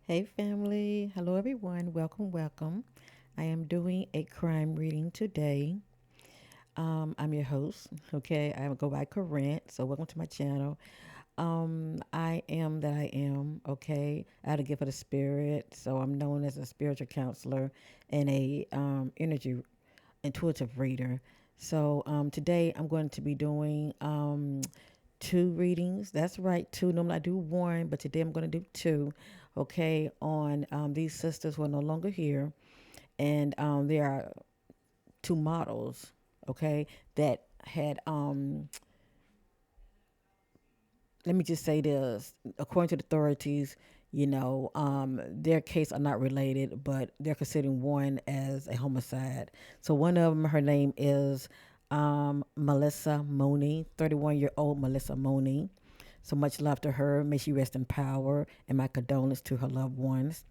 Hey family, hello everyone, welcome, welcome. I am doing a crime reading today. I'm your host, okay? I go by Qurint, so welcome to my channel. I am that I am, okay? I had a gift of the spirit, so I'm known as a spiritual counselor and a energy intuitive reader. So today I'm going to be doing two readings. That's right, two. Normally I do one, but today I'm going to do two, okay, on these sisters who are no longer here. And there are two models, okay, that had, let me just say this, according to the authorities, their case are not related, but they're considering one as a homicide. So one of them, her name is Maleesa Mooney, 31-year-old Maleesa Mooney. So much love to her. May she rest in power, and my condolence to her loved ones.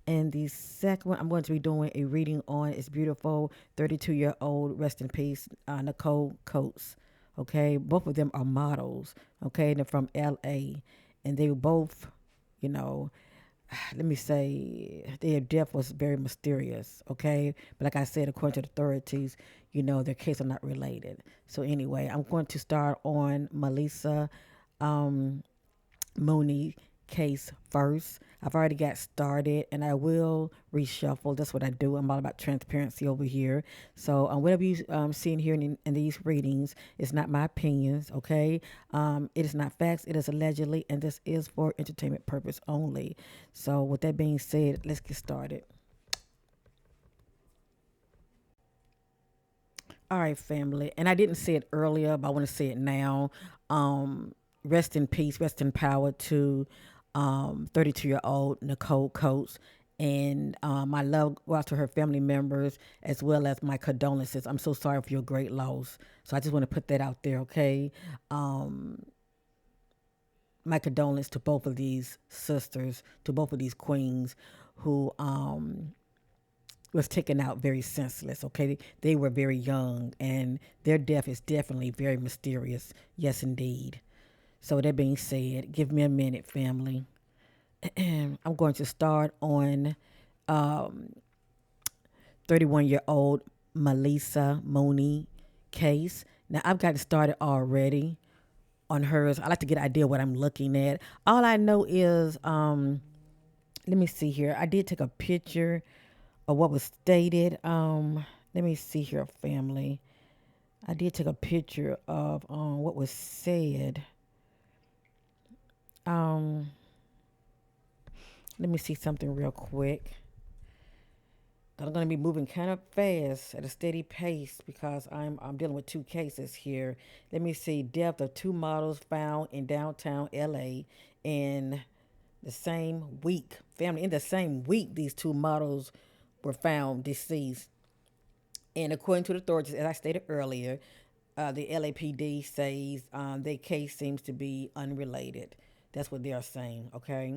And the second one I'm going to be doing a reading on is beautiful 32-year-old, rest in peace, Nichole Coats. Okay, both of them are models. Okay, they're from LA, and they were both, you know, let me say, their death was very mysterious. Okay, but like I said, according to the authorities, their case are not related. So anyway, I'm going to start on Maleesa um, Mooney case first. I've already got started and I will reshuffle. That's what I do. I'm all about transparency over here. So, whatever you see and hear in these readings is not my opinions, okay? It is not facts, it is allegedly, and this is for entertainment purpose only. So, with that being said, let's get started. All right, family. And I didn't say it earlier, but I want to say it now. Um, Rest in peace, rest in power to 32-year-old Nichole Coats. And my love go out to her family members as well as my condolences. I'm so sorry for your great loss. So I just want to put that out there, okay? Um, my condolence to both of these sisters, to both of these queens who was taken out very senseless. Okay, they were very young, and their death is definitely very mysterious. Yes, indeed. So that being said, give me a minute, family. I'm going to start on 31-year-old Maleesa Mooney case. Now I've got it started already on hers. I like to get an idea what I'm looking at. All I know is, let me see here. I did take a picture of what was stated. Let me see here, family. I did take a picture of what was said. Um, Let me see something real quick. I'm going to be moving kind of fast at a steady pace because I'm dealing with two cases here. Let me see. Death of two models found in downtown LA in the same week. Family, in the same week, these two models were found deceased. And according to the authorities, as I stated earlier, the LAPD says their case seems to be unrelated. That's what they are saying, okay?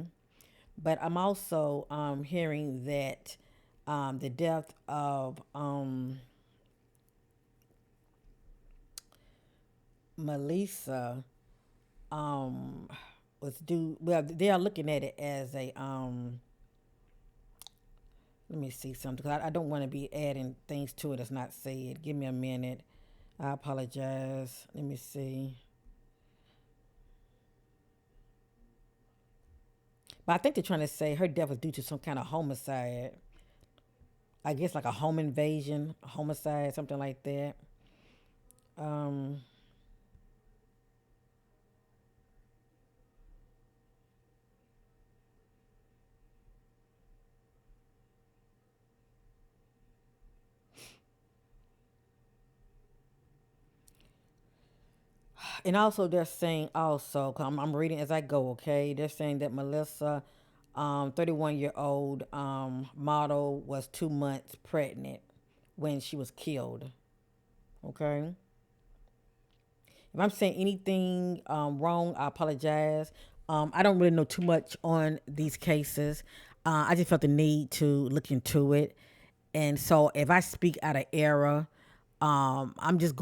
But I'm also hearing that the death of Maleesa was due, well, they are looking at it as a, let me see something, because I don't want to be adding things to it that's not said. Give me a minute. I apologize. Let me see. But I think they're trying to say her death was due to some kind of homicide. I guess like a home invasion, a homicide, something like that. Um, and also they're saying also, 'cause I'm reading as I go, okay? They're saying that Melissa, 31-year-old model, was 2 months pregnant when she was killed, okay? If I'm saying anything wrong, I apologize. I don't really know too much on these cases. I just felt the need to look into it. And so if I speak out of error, I'm just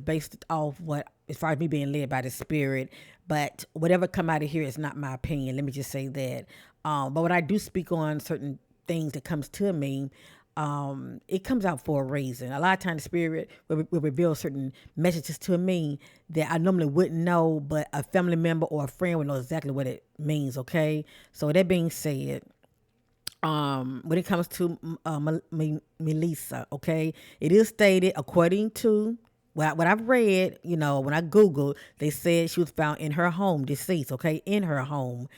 based off what, as far as me being led by the spirit. But whatever come out of here is not my opinion. Let me just say that. But when I do speak on certain things that comes to me, it comes out for a reason. A lot of times, the spirit will reveal certain messages to me that I normally wouldn't know, but a family member or a friend would know exactly what it means. Okay, so that being said, when it comes to Maleesa, okay, it is stated according to what I've read, when I Googled, they said she was found in her home, deceased, okay, in her home.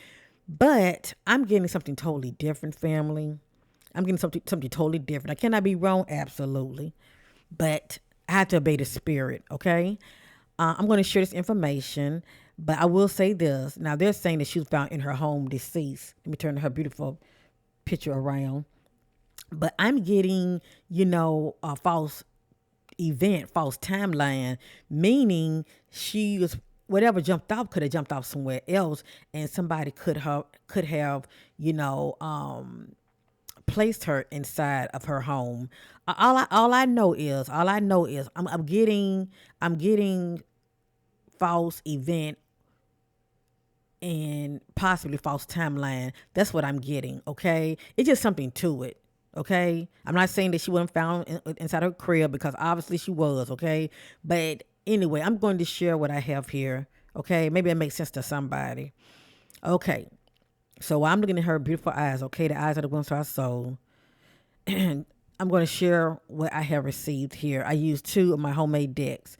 But I'm getting something totally different, family. I'm getting something totally different. I cannot be wrong, absolutely. But I have to obey the spirit, okay? I'm going to share this information, but I will say this. Now, they're saying that she was found in her home, deceased. Let me turn her beautiful picture around. But I'm getting, a false event, false timeline, meaning she was whatever jumped off could have jumped off somewhere else, and somebody could have placed her inside of her home. All I know is I'm getting false event and possibly false timeline. That's what I'm getting. Okay, it's just something to it. Okay, I'm not saying that she wasn't found inside her crib, because obviously she was. Okay, but anyway, I'm going to share what I have here. Okay, maybe it makes sense to somebody. Okay, so while I'm looking at her beautiful eyes, okay, the eyes of the woman to our soul, and I'm going to share what I have received here. I used two of my homemade decks.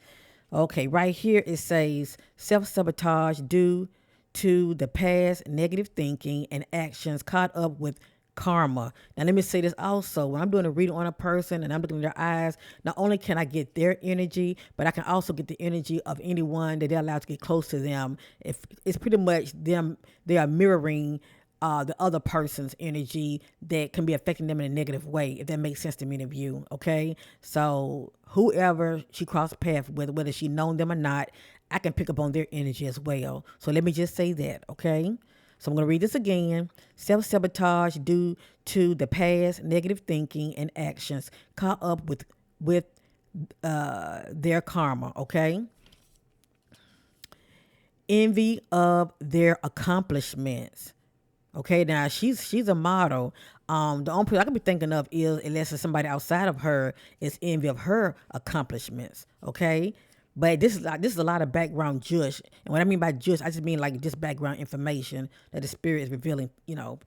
Okay, right here it says self-sabotage due to the past negative thinking and actions caught up with karma. Now let me say this also. When I'm doing a reading on a person and I'm looking in their eyes, not only can I get their energy, but I can also get the energy of anyone that they're allowed to get close to them. If it's pretty much them, they are mirroring the other person's energy that can be affecting them in a negative way, if that makes sense to many of you. Okay, so whoever she crossed paths with, whether she known them or not, I can pick up on their energy as well. So let me just say that. Okay, so I'm going to read this again. Self-sabotage due to the past negative thinking and actions caught up with their karma. Okay, envy of their accomplishments. Okay, now she's a model. The only person I can be thinking of is, unless it's somebody outside of her, is envy of her accomplishments. Okay, but this is a lot of background jush, and what I mean by jush, I just mean like just background information that the spirit is revealing,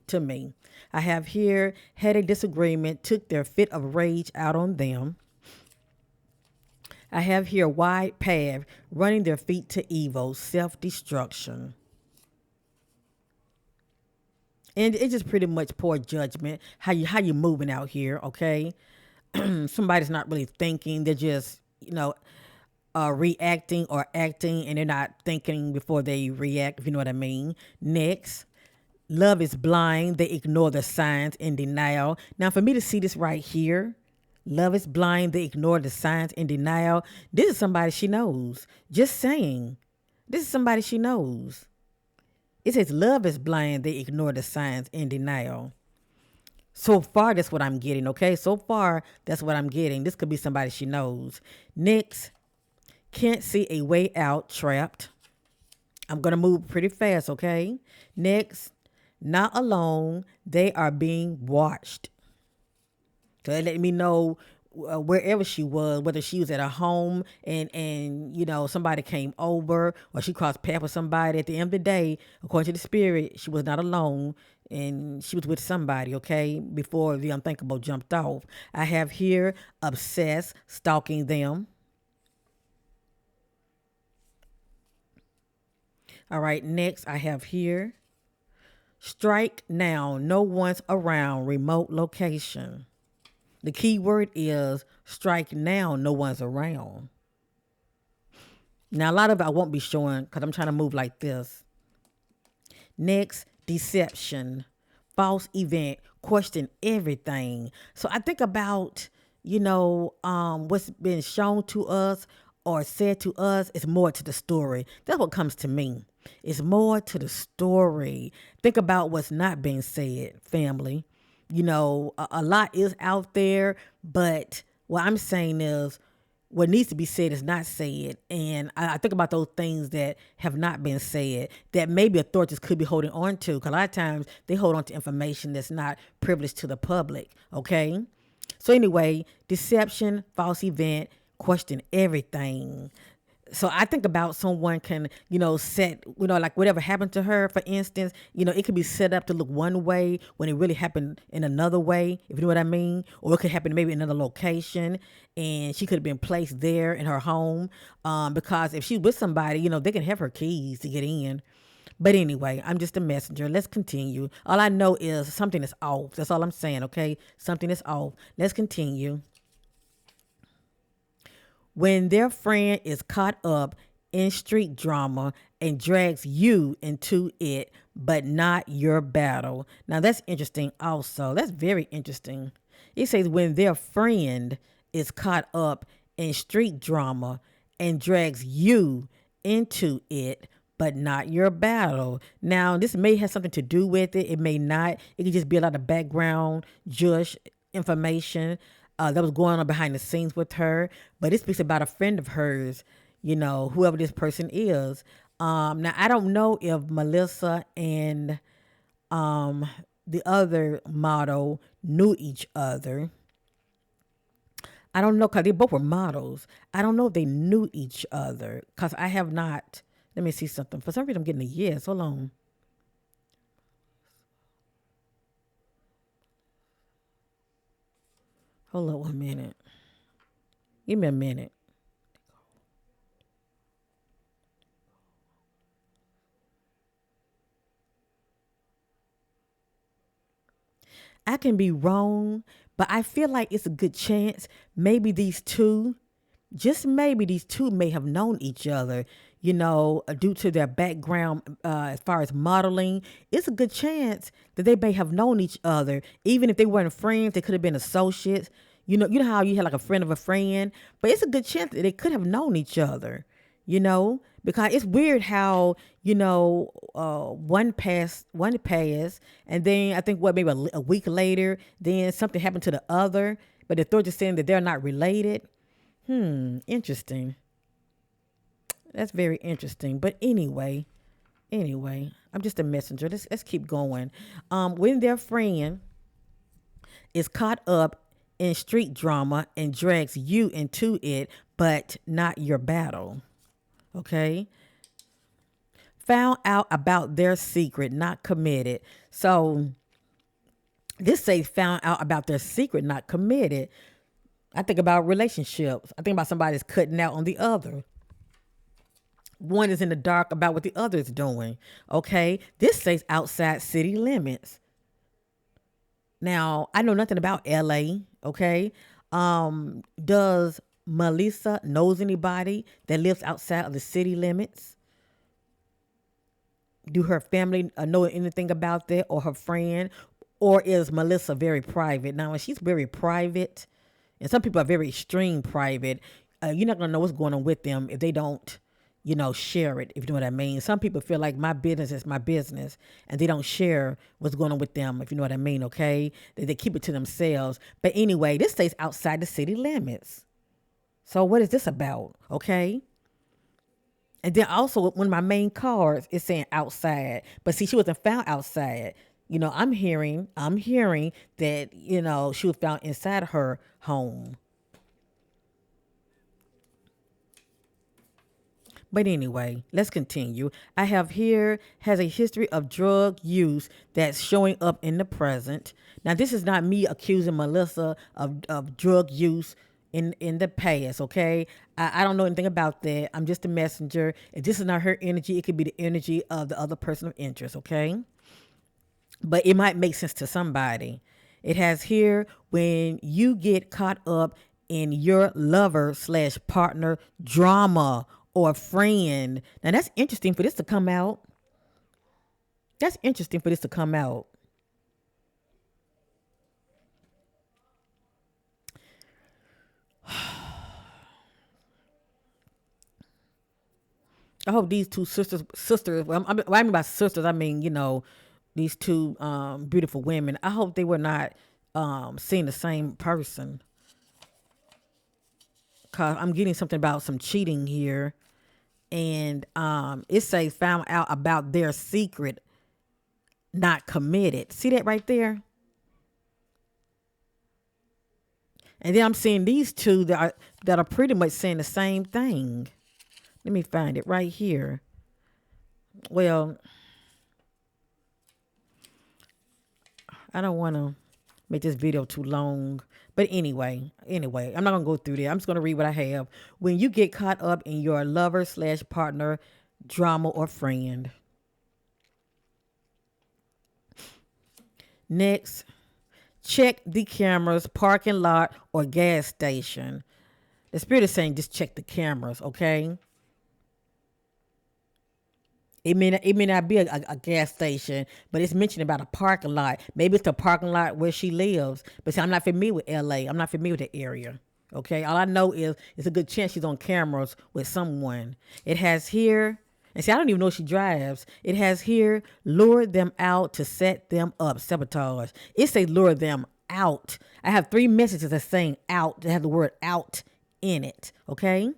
to me. I have here had a disagreement, took their fit of rage out on them. I have here wide path, running their feet to evil, self destruction. And it's just pretty much poor judgment. How you moving out here, okay? Somebody's not really thinking. They're just, reacting or acting, and they're not thinking before they react, if you know what I mean. Next, love is blind. They ignore the signs in denial. Now, for me to see this right here, love is blind. They ignore the signs in denial. This is somebody she knows. Just saying. This is somebody she knows. It says love is blind. They ignore the signs in denial. So far, that's what I'm getting, okay? So far, that's what I'm getting. This could be somebody she knows. Next, can't see a way out, trapped. I'm going to move pretty fast, okay? Next, not alone. They are being watched. So it let me know wherever she was, whether she was at her home and somebody came over, or she crossed paths with somebody. At the end of the day, according to the spirit, she was not alone, and she was with somebody, okay, before the unthinkable jumped off. I have here obsessed, stalking them. All right, next I have here strike now, no one's around, remote location. The key word is strike now, no one's around. Now, a lot of it I won't be showing because I'm trying to move like this. Next, deception, false event, question everything. So I think about, what's been shown to us or said to us is more to the story. That's what comes to me. It's more to the story. Think about what's not being said, family. A lot is out there, but what I'm saying is what needs to be said is not said. And I think about those things that have not been said that maybe authorities could be holding on to. Because a lot of times they hold on to information that's not privileged to the public. Okay. So anyway, deception, false event, question everything. So I think about someone can, set, like whatever happened to her, for instance, it could be set up to look one way when it really happened in another way, if you know what I mean. Or it could happen maybe in another location and she could have been placed there in her home. Because if she's with somebody, they can have her keys to get in. But anyway, I'm just a messenger. Let's continue. All I know is something is off. That's all I'm saying, okay? Something is off. Let's continue. When their friend is caught up in street drama and drags you into it, but not your battle. Now that's interesting also. That's very interesting. It says when their friend is caught up in street drama and drags you into it, but not your battle. Now, this may have something to do with it. It may not. It could just be a lot of background, Jush information that was going on behind the scenes with her. But it speaks about a friend of hers, whoever this person is. Now, I don't know if Maleesa and the other model knew each other. I don't know because they both were models. I don't know if they knew each other because I have not. Let me see something. For some reason, I'm getting a yes. Hold on. Hold up 1 minute. Give me a minute. I can be wrong, but I feel like it's a good chance maybe these two, just maybe these two may have known each other, due to their background as far as modeling. It's a good chance that they may have known each other. Even if they weren't friends, they could have been associates. You know how you had like a friend of a friend, but it's a good chance that they could have known each other, because it's weird how, one passed, and then I think maybe a week later, then something happened to the other, but the authorities saying that they're not related. Interesting. That's very interesting. But anyway, I'm just a messenger. Let's keep going. When their friend is caught up in street drama and drags you into it, but not your battle. Okay. Found out about their secret, not committed. So this says found out about their secret, not committed. I think about relationships. I think about somebody's cutting out on the other. One is in the dark about what the other is doing. Okay. This says outside city limits. Now, I know nothing about LA. Okay. Does Maleesa knows anybody that lives outside of the city limits? Do her family know anything about that, or her friend? Or is Maleesa very private? Now, when she's very private, and some people are very extreme private, you're not going to know what's going on with them if they don't, share it, if you know what I mean. Some people feel like my business is my business and they don't share what's going on with them, if you know what I mean, okay? They keep it to themselves. But anyway, this stays outside the city limits. So what is this about, okay? And then also one of my main cards is saying outside. But see, she wasn't found outside. I'm hearing that, she was found inside her home. But anyway, let's continue. I have here has a history of drug use that's showing up in the present. Now, this is not me accusing Maleesa of drug use in the past, okay? I don't know anything about that. I'm just a messenger. If this is not her energy, it could be the energy of the other person of interest, okay? But it might make sense to somebody. It has here when you get caught up in your lover/partner drama or friend. Now that's interesting for this to come out. That's interesting for this to come out. I hope these two sisters. Well, what I mean by sisters, I mean these two beautiful women. I hope they were not seeing the same person. Cause I'm getting something about some cheating here, and it says found out about their secret, not committed. See that right there? And then I'm seeing these two that are pretty much saying the same thing. Let me find it right here. Well, I don't want to make this video too long. But anyway, I'm not gonna go through there. I'm just gonna read what I have. When you get caught up in your lover slash partner drama or friend. Next, check the cameras, parking lot, or gas station. The spirit is saying just check the cameras, okay? It may not be a gas station, but it's mentioned about a parking lot. Maybe it's the parking lot where she lives. But see, I'm not familiar with LA. I'm not familiar with the area. Okay. All I know is it's a good chance she's on cameras with someone. It has here, and see, I don't even know if she drives. It has here, lure them out to set them up, sabotage. It says lure them out. I have 3 messages that's saying out, that have the word out in it. Okay.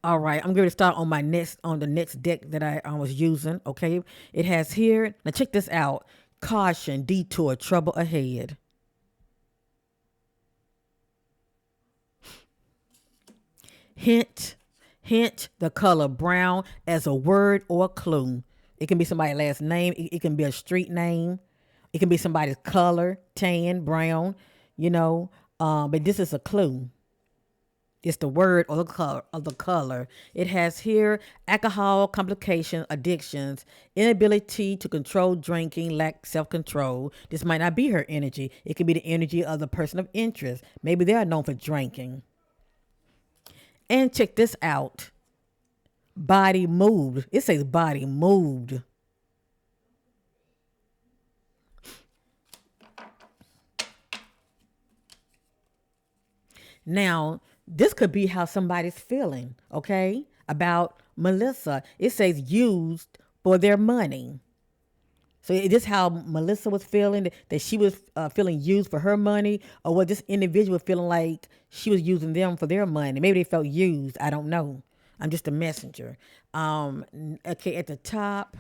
All right, I'm going to start on the next deck that I was using. Okay, it has here. Now check this out. Caution, detour, trouble ahead. Hint, the color brown as a word or a clue. It can be somebody's last name. It can be a street name. It can be somebody's color, tan, brown. But this is a clue. It's the word or the color of the color. It has here alcohol, complications, addictions, inability to control drinking, lack self-control. This might not be her energy. It could be the energy of the person of interest. Maybe they are known for drinking. And check this out. Body moved. It says body moved. Now, this could be how somebody's feeling, okay, about Maleesa. It says used for their money. So is this how Maleesa was feeling, that she was feeling used for her money, or was this individual feeling like she was using them for their money? Maybe they felt used. I don't know. I'm just a messenger. Okay, at the top,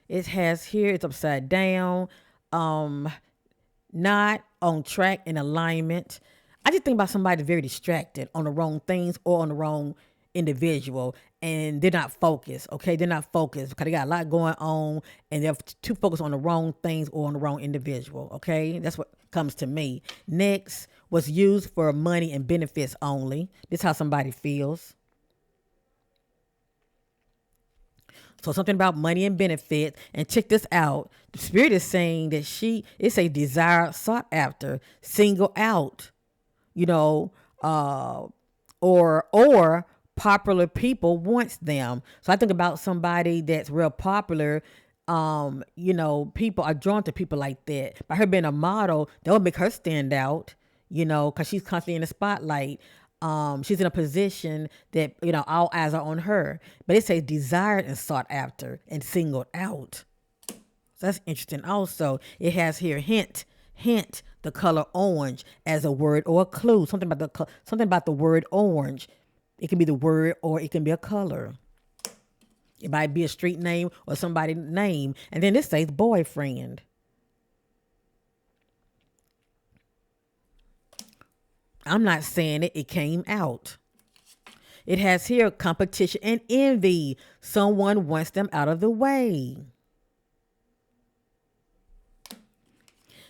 it has here, it's upside down. Not on track and alignment. I just think about somebody very distracted on the wrong things or on the wrong individual, and they're not focused. Okay, they're not focused because they got a lot going on, and they're too focused on the wrong things or on the wrong individual. Okay, that's what comes to me. Next was used for money and benefits only. This is how somebody feels. So something about money and benefit. And check this out. The spirit is saying that it's a desire sought after, single out, or popular people wants them. So I think about somebody that's real popular. People are drawn to people like that. By her being a model, that would make her stand out, because she's constantly in the spotlight. She's in a position that, all eyes are on her. But it says desired and sought after and singled out. So that's interesting. Also, it has here hint, the color orange as a word or a clue. Something about the word orange. It can be the word or it can be a color. It might be a street name or somebody's name. And then this says boyfriend. I'm not saying it. It came out. It has here competition and envy. Someone wants them out of the way.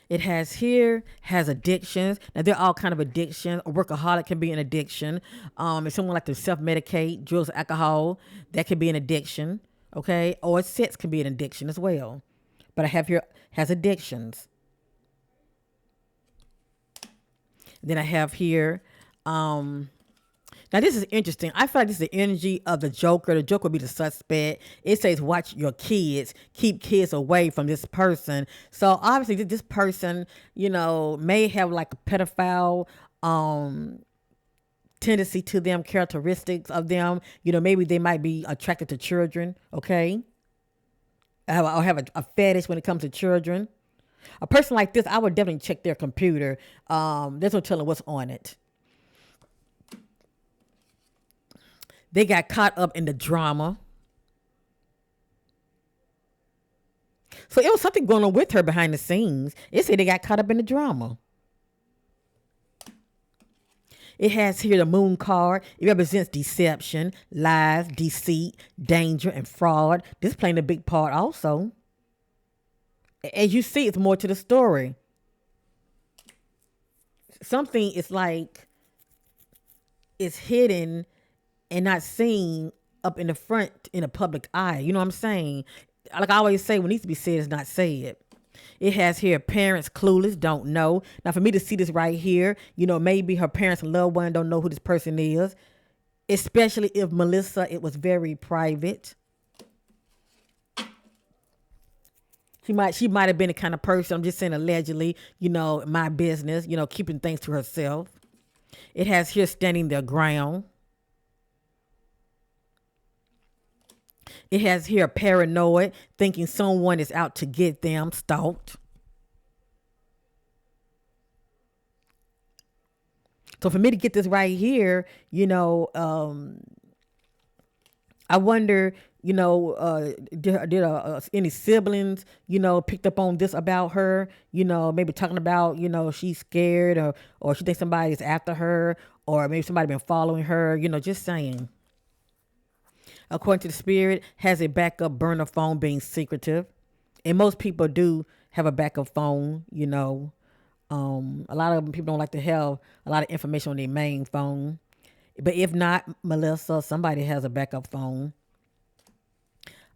It has addictions. Now, there are all kind of addictions. A workaholic can be an addiction. If someone like to self-medicate, drugs, alcohol, that can be an addiction. Okay, or sex can be an addiction as well. But I have here has addictions. Then I have here, now this is interesting. I feel like this is the energy of the Joker. The Joker would be the suspect. It says, watch your kids. Keep kids away from this person. So obviously this person, may have like a pedophile tendency to them, characteristics of them. Maybe they might be attracted to children, okay? Or have a fetish when it comes to children. A person like this, I would definitely check their computer. There's no telling what's on it. They got caught up in the drama. So it was something going on with her behind the scenes. It said they got caught up in the drama. It has here the moon card. It represents deception, lies, deceit, danger, and fraud. This playing a big part also. As you see, it's more to the story. Something is like it's hidden and not seen up in the front in the public eye. You know what I'm saying? Like I always say, what needs to be said is not said. It has here parents clueless, don't know. Now for me to see this right here, maybe her parents and loved one don't know who this person is. Especially if Maleesa, it was very private. She might have been the kind of person, I'm just saying allegedly, my business, keeping things to herself. It has here standing their ground. It has here paranoid, thinking someone is out to get them, stalked. So for me to get this right here, I wonder, did any siblings, picked up on this about her, maybe talking about, she's scared or she thinks somebody's after her or maybe somebody been following her, just saying. According to the spirit, has a backup burner phone being secretive. And most people do have a backup phone, A lot of people don't like to have a lot of information on their main phone. But if not, Maleesa, somebody has a backup phone.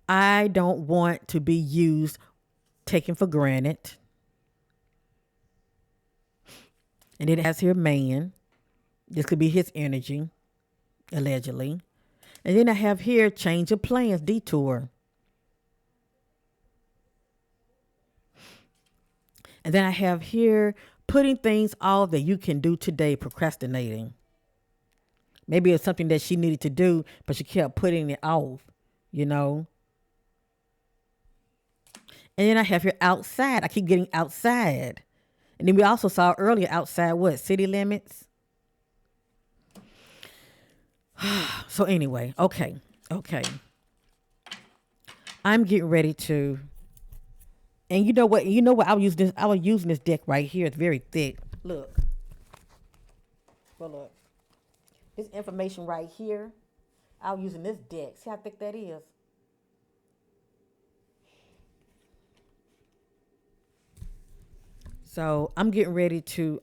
I don't want to be used, taken for granted. And then it has here man. This could be his energy, allegedly. And then I have here change of plans, detour. And then I have here putting things off that you can do today, procrastinating. Maybe it's something that she needed to do, but she kept putting it off, And then I have here outside. I keep getting outside. And then we also saw earlier outside what? City limits. So anyway, okay. I'm getting ready to, and you know what? I was using this deck right here. It's very thick. Look. Well, look. This information right here, I was using this deck. See how thick that is? So I'm getting ready to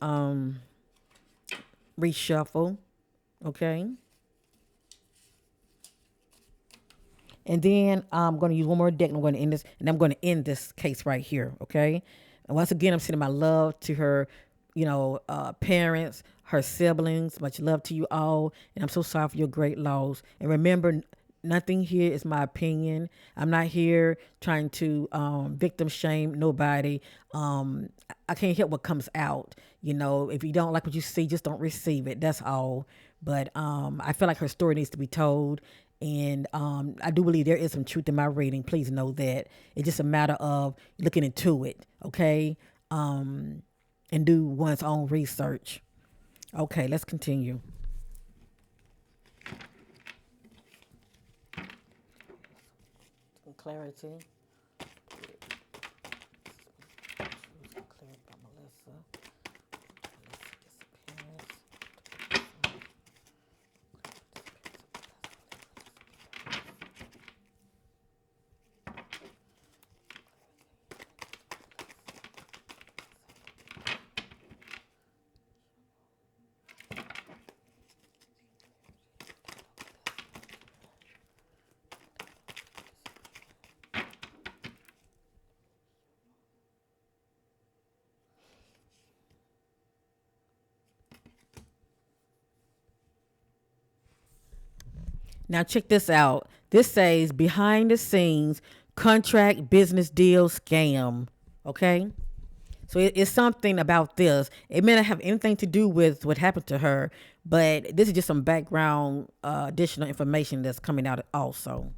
reshuffle. Okay. And then I'm going to use one more deck and I'm going to end this. And I'm going to end this case right here. Okay. And once again, I'm sending my love to her, parents, her siblings. Much love to you all. And I'm so sorry for your great loss. And remember, nothing here is my opinion. I'm not here trying to victim shame nobody. I can't help what comes out. If you don't like what you see, just don't receive it. That's all. But I feel like her story needs to be told. And I do believe there is some truth in my reading. Please know that. It's just a matter of looking into it, okay? And do one's own research. Okay, let's continue. Clarity. Now check this out. This says behind the scenes contract business deal scam. Okay. So it's something about this. It may not have anything to do with what happened to her, but this is just some background additional information that's coming out also.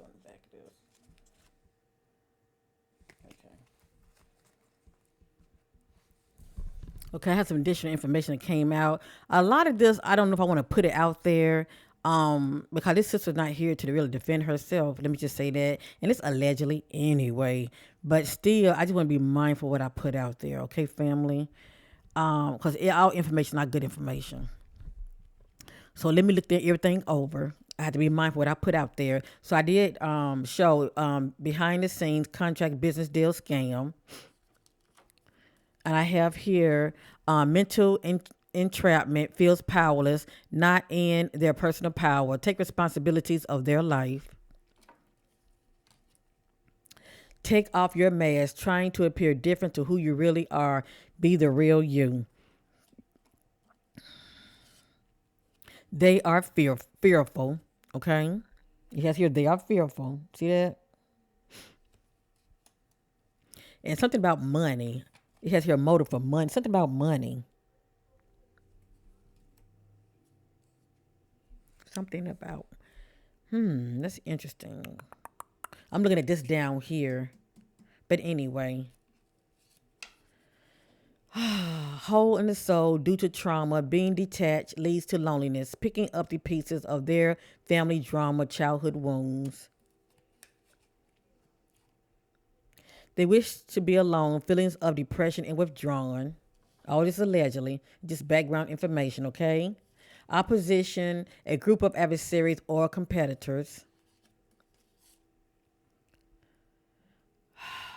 on the back of this. Okay. Okay, I have some additional information that came out. A lot of this, I don't know if I want to put it out there, because this sister's not here to really defend herself. Let me just say that, and it's allegedly anyway. But still, I just want to be mindful of what I put out there. Okay, family, because all information not good information. So let me look everything over. I had to be mindful of what I put out there. So I did show behind the scenes contract business deal scam. And I have here mental entrapment, feels powerless, not in their personal power, take responsibilities of their life. Take off your mask, trying to appear different to who you really are. Be the real you. They are fearful. Okay. Yes, here they are fearful. See that? And something about money. It has here a motive for money. Something about money. Something about. That's interesting. I'm looking at this down here. But anyway. Hole in the soul due to trauma, being detached leads to loneliness, picking up the pieces of their family drama, childhood wounds. They wish to be alone, feelings of depression and withdrawn. All this allegedly, just background information, okay? Opposition, a group of adversaries or competitors.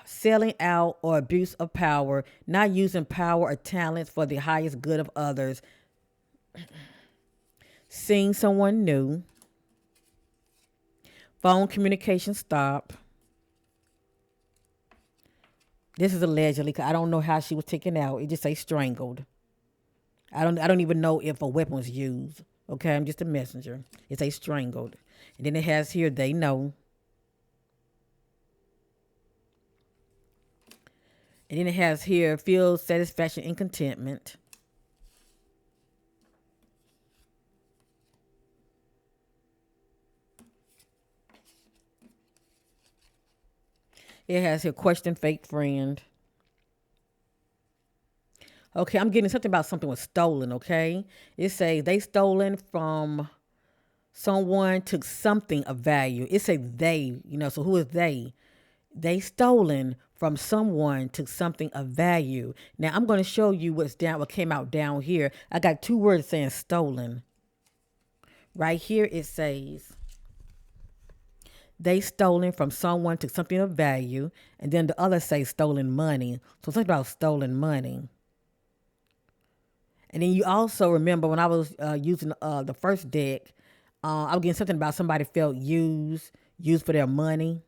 Selling out or abuse of power, not using power or talents for the highest good of others. Seeing someone new. Phone communication stop. This is allegedly, 'cause I don't know how she was taken out. It just say strangled. I don't even know if a weapon was used. Okay, I'm just a messenger. It say strangled. And then it has here, they know. And then it has here, feel satisfaction and contentment. It has here, question fake friend. Okay, I'm getting something about something was stolen, okay? It says they stolen from someone, took something of value. It say they, so who is they? They stolen from someone, took something of value. Now I'm going to show you what came out down here. I got two words saying stolen. Right here it says they stolen from someone, took something of value, and then the other say stolen money. So something about stolen money. And then you also remember when I was using the first deck, I was getting something about somebody felt used for their money.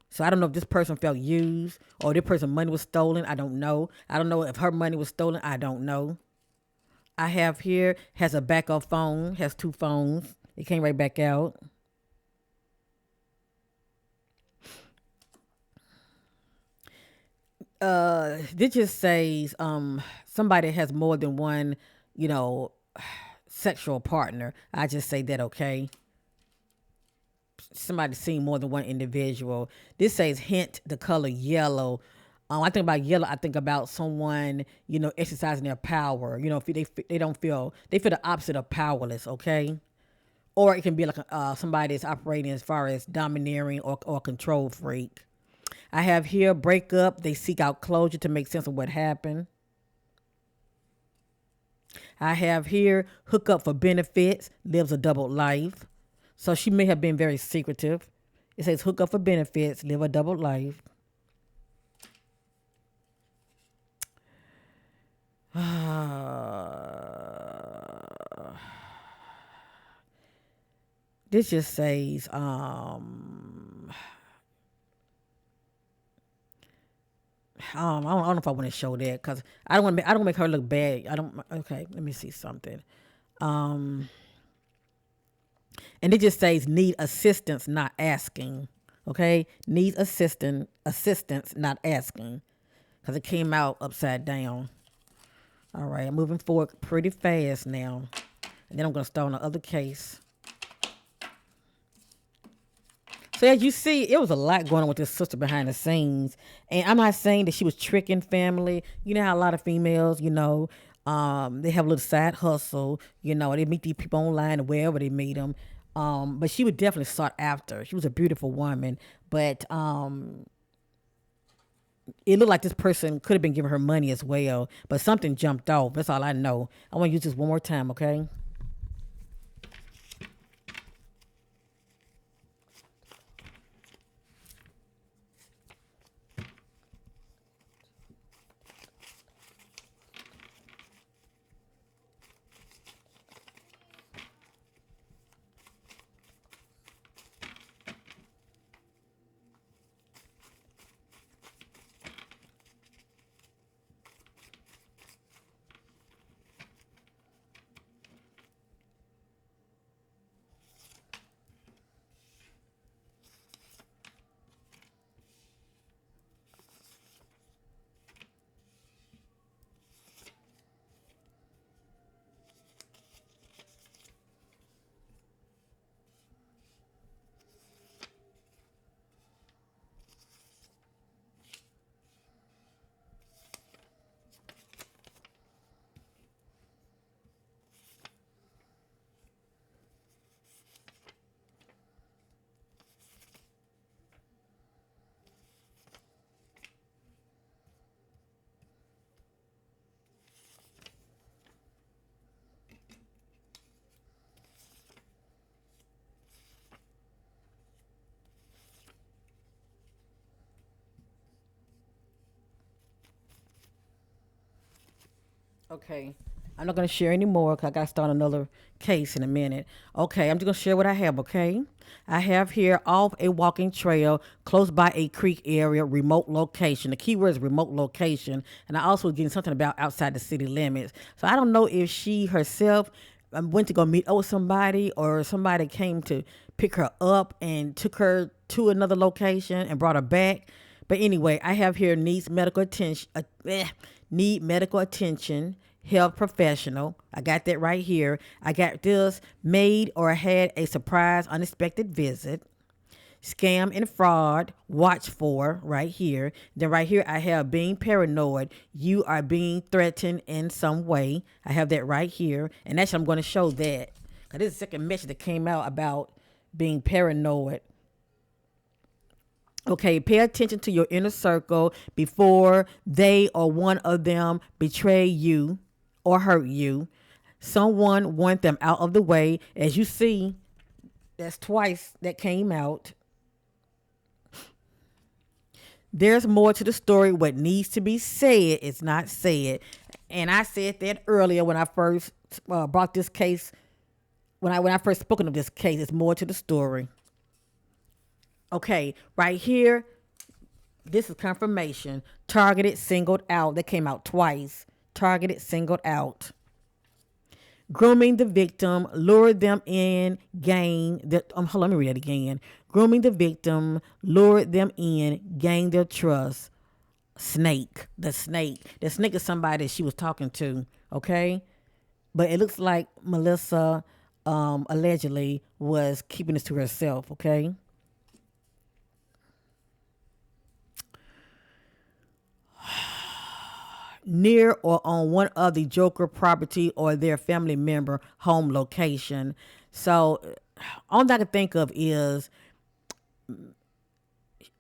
So I don't know if this person felt used or this person's money was stolen. I don't know. I don't know if her money was stolen. I don't know. I have here, has a backup phone, has two phones. It came right back out. This just says somebody has more than one, you know, sexual partner. I just say that, okay? Somebody seen more than one individual. This says hint the color yellow. I think about yellow. I think about someone, exercising their power. If they don't feel, they feel the opposite of powerless. Okay, or it can be like somebody that's operating as far as domineering or control freak. I have here breakup. They seek out closure to make sense of what happened. I have here hook up for benefits, lives a double life. So she may have been very secretive. It says hook up for benefits, live a double life. This just says I don't know if I want to show that because I don't want to make her look bad. I don't. Okay, let me see something. And it just says need assistance, not asking. Okay, needs assistance, not asking, because it came out upside down. All right, I'm moving forward pretty fast now, and then I'm gonna start on the other case. So as you see, it was a lot going on with this sister behind the scenes. And I'm not saying that she was tricking family. You know how a lot of females, they have a little side hustle. They meet these people online or wherever they meet them. But she was definitely sought after. She was a beautiful woman, but it looked like this person could have been giving her money as well. But something jumped off. That's all I know. I want to use this one more time, okay? Okay. I'm not going to share anymore because I got to start another case in a minute. Okay, I'm just going to share what I have, okay? I have here off a walking trail close by a creek area, remote location. The key word is remote location. And I also was getting something about outside the city limits. So I don't know if she herself went to go meet up with somebody or somebody came to pick her up and took her to another location and brought her back. But anyway, I have here needs medical attention. Need medical attention. Health professional. I got that right here. I got this made or had a surprise unexpected visit. Scam and fraud. Watch for right here. Then right here I have being paranoid. You are being threatened in some way. I have that right here, and actually I'm going to show that because this is the second message that came out about being paranoid. Okay, pay attention to your inner circle before they or one of them betray you or hurt you. Someone want them out of the way. As you see, that's twice that came out. There's more to the story. What needs to be said is not said. And I said that earlier when I first brought this case. When I first spoken of this case, it's more to the story. Okay, right here, this is confirmation. Targeted, singled out. That came out twice. Targeted, singled out. Grooming the victim, lure them in, gain the. Hold on, let me read that again. Grooming the victim, lure them in, gain their trust. Snake, the snake. The snake is somebody that she was talking to. Okay, but it looks like Maleesa allegedly was keeping this to herself. Okay. Near or on one of the Joker property or their family member home location. So all I can think of is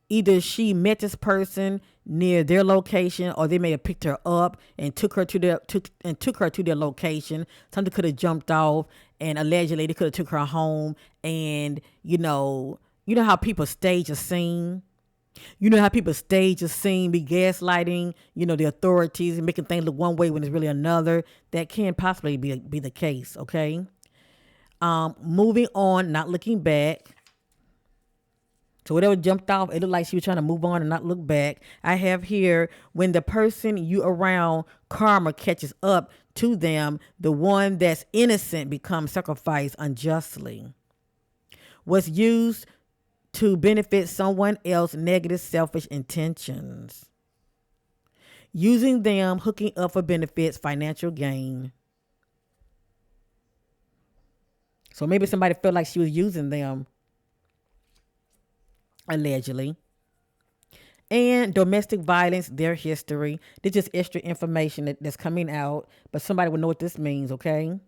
either she met this person near their location or they may have picked her up and took her to their location. Something could have jumped off and allegedly they could have took her home, and you know how people stage a scene. You know how people stage a scene, be gaslighting, the authorities and making things look one way when it's really another. That can possibly be the case, okay? Moving on, not looking back. So whatever jumped off, it looked like she was trying to move on and not look back. I have here, when the person you around, karma catches up to them, the one that's innocent becomes sacrificed unjustly. What's used to benefit someone else, negative, selfish intentions. Using them, hooking up for benefits, financial gain. So maybe somebody felt like she was using them. allegedly. And domestic violence, their history. This just extra information that's coming out, but somebody would know what this means, okay?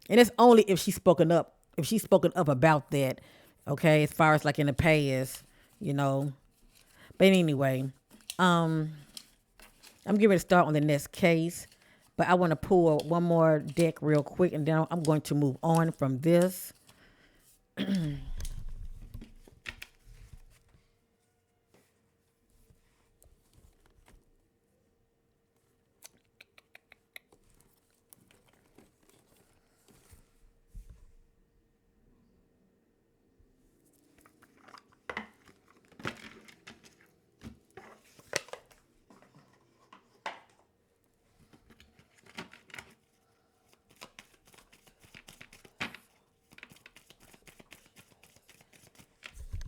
And it's only if she's spoken up about that, okay, as far as like in the past, you know. But anyway, um, I'm getting ready to start on the next case, but I want to pull one more deck real quick, and then I'm going to move on from this.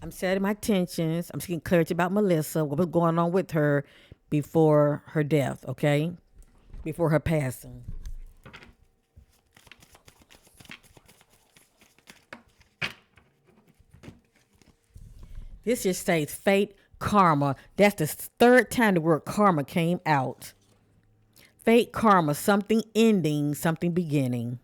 I'm setting my tensions. I'm seeking clarity about Melissa, what was going on with her before her death, okay? Before her passing. This just states fate, karma. That's the third time the word karma came out. Fate, karma, something ending, something beginning.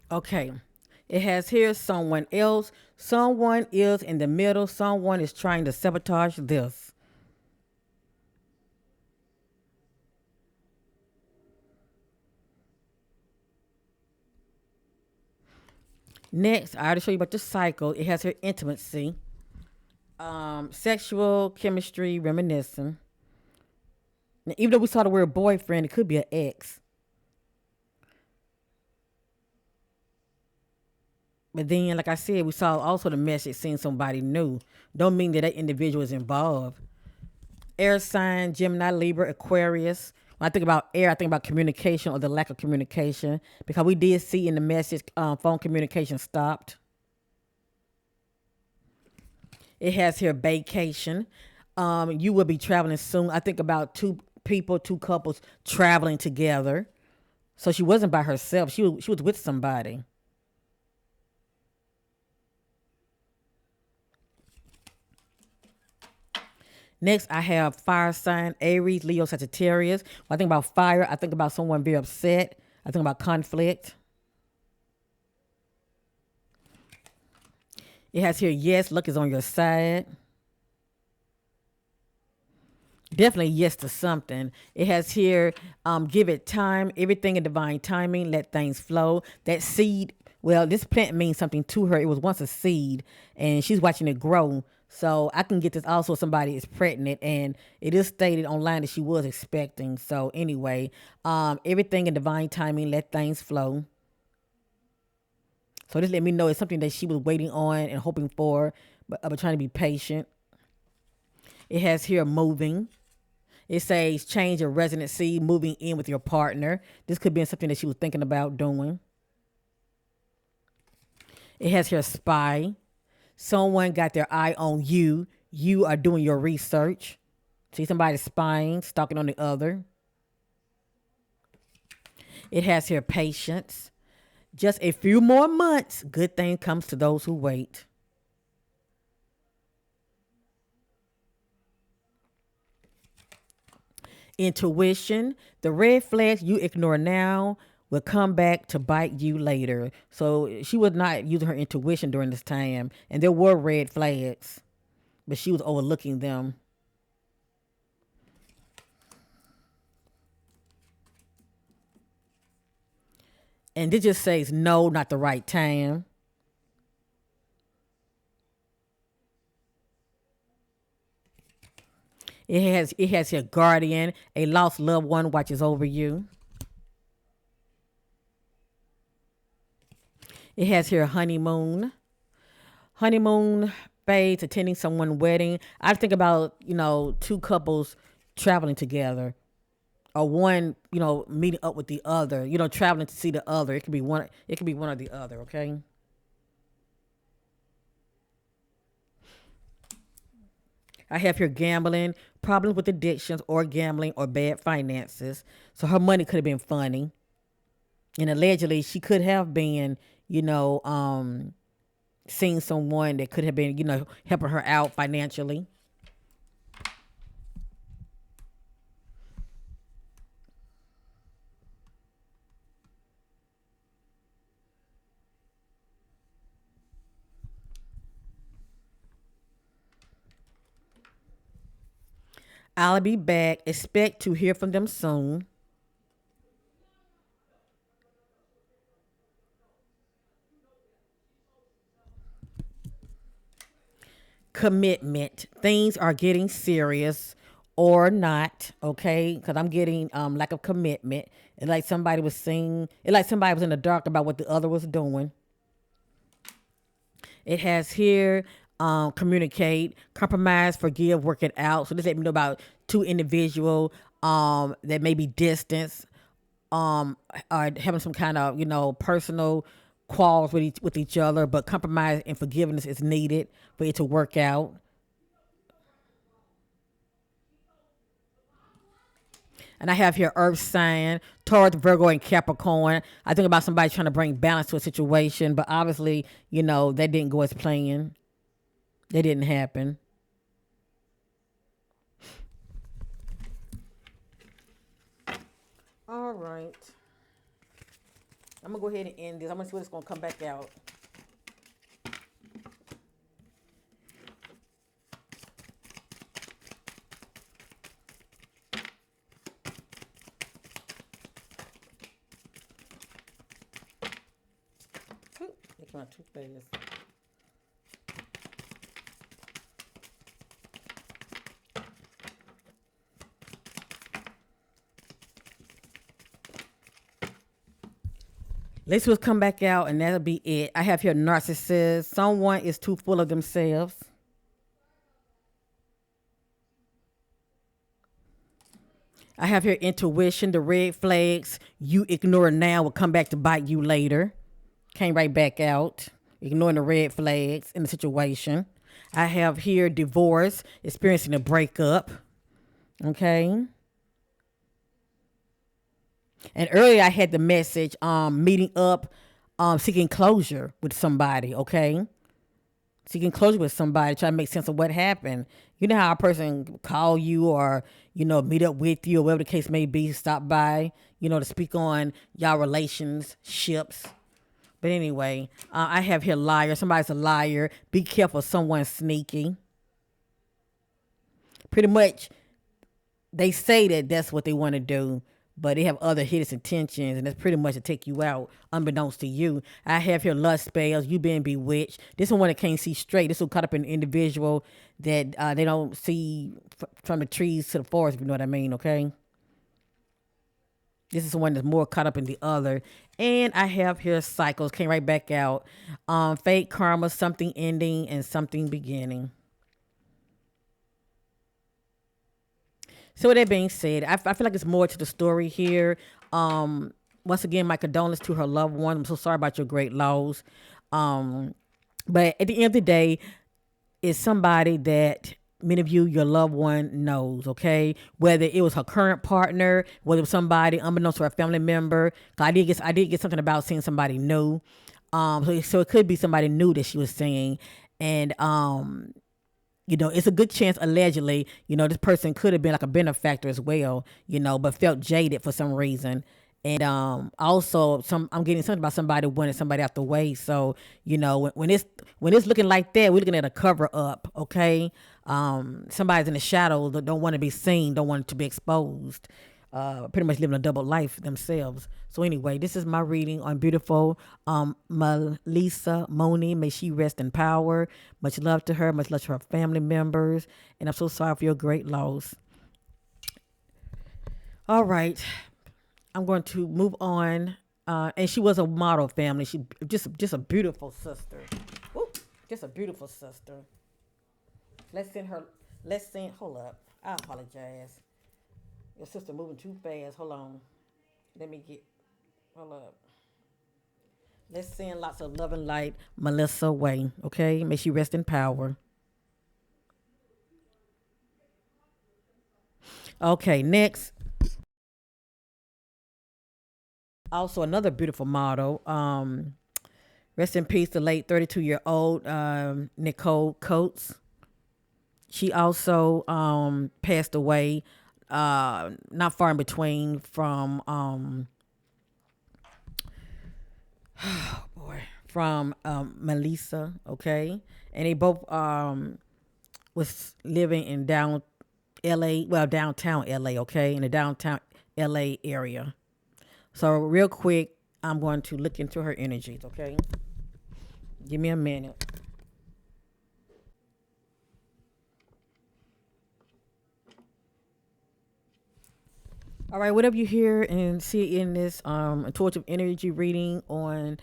Okay. It has here someone else. Someone is in the middle. Someone is trying to sabotage this. Next, I already showed you about the cycle. It has here intimacy, sexual chemistry, reminiscing. Now, even though we saw the word boyfriend, it could be an ex. But then, like I said, we saw also the message seeing somebody new. Don't mean that that individual is involved. Air sign, Gemini, Libra, Aquarius. When I think about air, I think about communication or the lack of communication because we did see in the message phone communication stopped. It has here vacation. You will be traveling soon. I think about two people, two couples traveling together. So she wasn't by herself. She was with somebody. Next, I have fire sign, Aries, Leo, Sagittarius. When I think about fire, I think about someone very upset. I think about conflict. It has here, yes, luck is on your side. Definitely yes to something. It has here, give it time, everything in divine timing, let things flow. That seed, well, this plant means something to her. It was once a seed, and she's watching it grow. So I can get this also somebody is pregnant, and it is stated online that she was expecting. So anyway, everything in divine timing, let things flow. So this let me know it's something that she was waiting on and hoping for, but trying to be patient. It has here moving. It says change your residency, moving in with your partner. This could be something that she was thinking about doing. It has here spy. Someone got their eye on you. You are doing your research. See somebody spying, stalking on the other. It has here patience. Just a few more months. Good thing comes to those who wait. Intuition, the red flags you ignore now will come back to bite you later. So she was not using her intuition during this time. And there were red flags, but she was overlooking them. And it just says no, not the right time. It has your guardian, a lost loved one watches over you. It has here honeymoon. Honeymoon phase, attending someone's wedding. I think about, two couples traveling together, or one, meeting up with the other, traveling to see the other. It could be one or the other, okay? I have here gambling, problems with addictions or gambling or bad finances. So her money could have been funny. And allegedly she could have been, you know, um, seeing someone that could have been, helping her out financially. I'll be back. Expect to hear from them soon. Commitment. Things are getting serious or not, okay? Because I'm getting lack of commitment. It's like somebody was saying, it's like somebody was in the dark about what the other was doing. It has here communicate, compromise, forgive, work it out. So this let me know about two individual that may be distance, are having some kind of personal quarrels with each other, but compromise and forgiveness is needed for it to work out. And I have here Earth sign, Taurus, Virgo, and Capricorn. I think about somebody trying to bring balance to a situation, but obviously, that didn't go as planned. That didn't happen. All right. I'm gonna go ahead and end this. I'm gonna see what's gonna come back out. They come out too fast. Let's just come back out and that'll be it. I have here narcissist. Someone is too full of themselves. I have here intuition, the red flags you ignore now will come back to bite you later. Came right back out, ignoring the red flags in the situation. I have here divorce, experiencing a breakup. Okay. And earlier I had the message, meeting up, seeking closure with somebody, okay? Seeking closure with somebody, trying to make sense of what happened. You know how a person call you or, meet up with you or whatever the case may be, stop by, to speak on y'all relationships. But anyway, I have here liar. Somebody's a liar. Be careful, someone's sneaky. Pretty much, they say that that's what they want to do, but they have other hidden intentions, and that's pretty much to take you out, unbeknownst to you. I have here lust spells, you being bewitched. This one that can't see straight. This will cut up an individual that they don't see from the trees to the forest, if you know what I mean, okay? This is one that's more caught up in the other. And I have here cycles, came right back out. Fate, karma, something ending and something beginning. So with that being said, I feel like it's more to the story here. Once again, my condolences to her loved one. I'm so sorry about your great loss. Um, but at the end of the day, it's somebody that many of you, your loved one knows, okay? Whether it was her current partner, whether it was somebody unbeknownst to her family member. 'Cause I did get something about seeing somebody new. So it could be somebody new that she was seeing. And it's a good chance, allegedly, this person could have been like a benefactor as well, but felt jaded for some reason. And also I'm getting something about somebody wanting somebody out the way. So, when it's looking like that, we're looking at a cover up, okay? Somebody's in the shadow that don't want to be seen, don't want to be exposed. Pretty much living a double life themselves. So anyway, this is my reading on beautiful Maleesa Mooney. May she rest in power. Much love to her. Much love to her family members. And I'm so sorry for your great loss. All right, I'm going to move on. And she was a model family. She just a beautiful sister. Woo, just a beautiful sister. Let's send her. Let's send. Hold up. I apologize. Your sister moving too fast. Hold on. Let me get. Hold up. Let's send lots of love and light Maleesa way. Okay. May she rest in power. Okay. Next. Also another beautiful model. Rest in peace, the late 32-year-old Nichole Coats. She also passed away not far in between from boy from Maleesa, okay, and they both was living in downtown LA, okay, in the downtown LA area. So real quick, I'm going to look into her energies, okay? Give me a minute. All right, whatever you hear and see in this intuitive energy reading on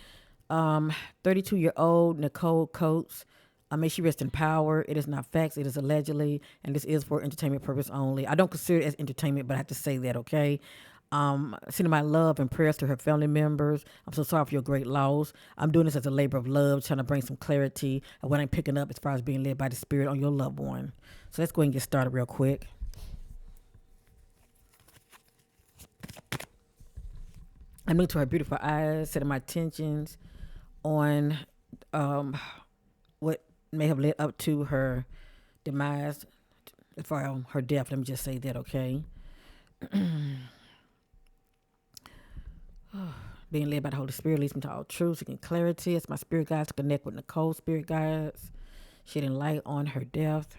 32-year-old Nichole Coats, may she rest in power. It is not facts, it is allegedly, and this is for entertainment purpose only. I don't consider it as entertainment, but I have to say that, okay? Sending my love and prayers to her family members. I'm so sorry for your great loss. I'm doing this as a labor of love, trying to bring some clarity of what I'm picking up as far as being led by the spirit on your loved one. So let's go ahead and get started real quick. I'm looking to her beautiful eyes, setting my attentions on what may have led up to her demise, as far as her death. Let me just say that, okay? Being led by the Holy Spirit leads me to all truth, seeking clarity. It's my spirit guides to connect with Nichole, spirit guides, shedding light on her death.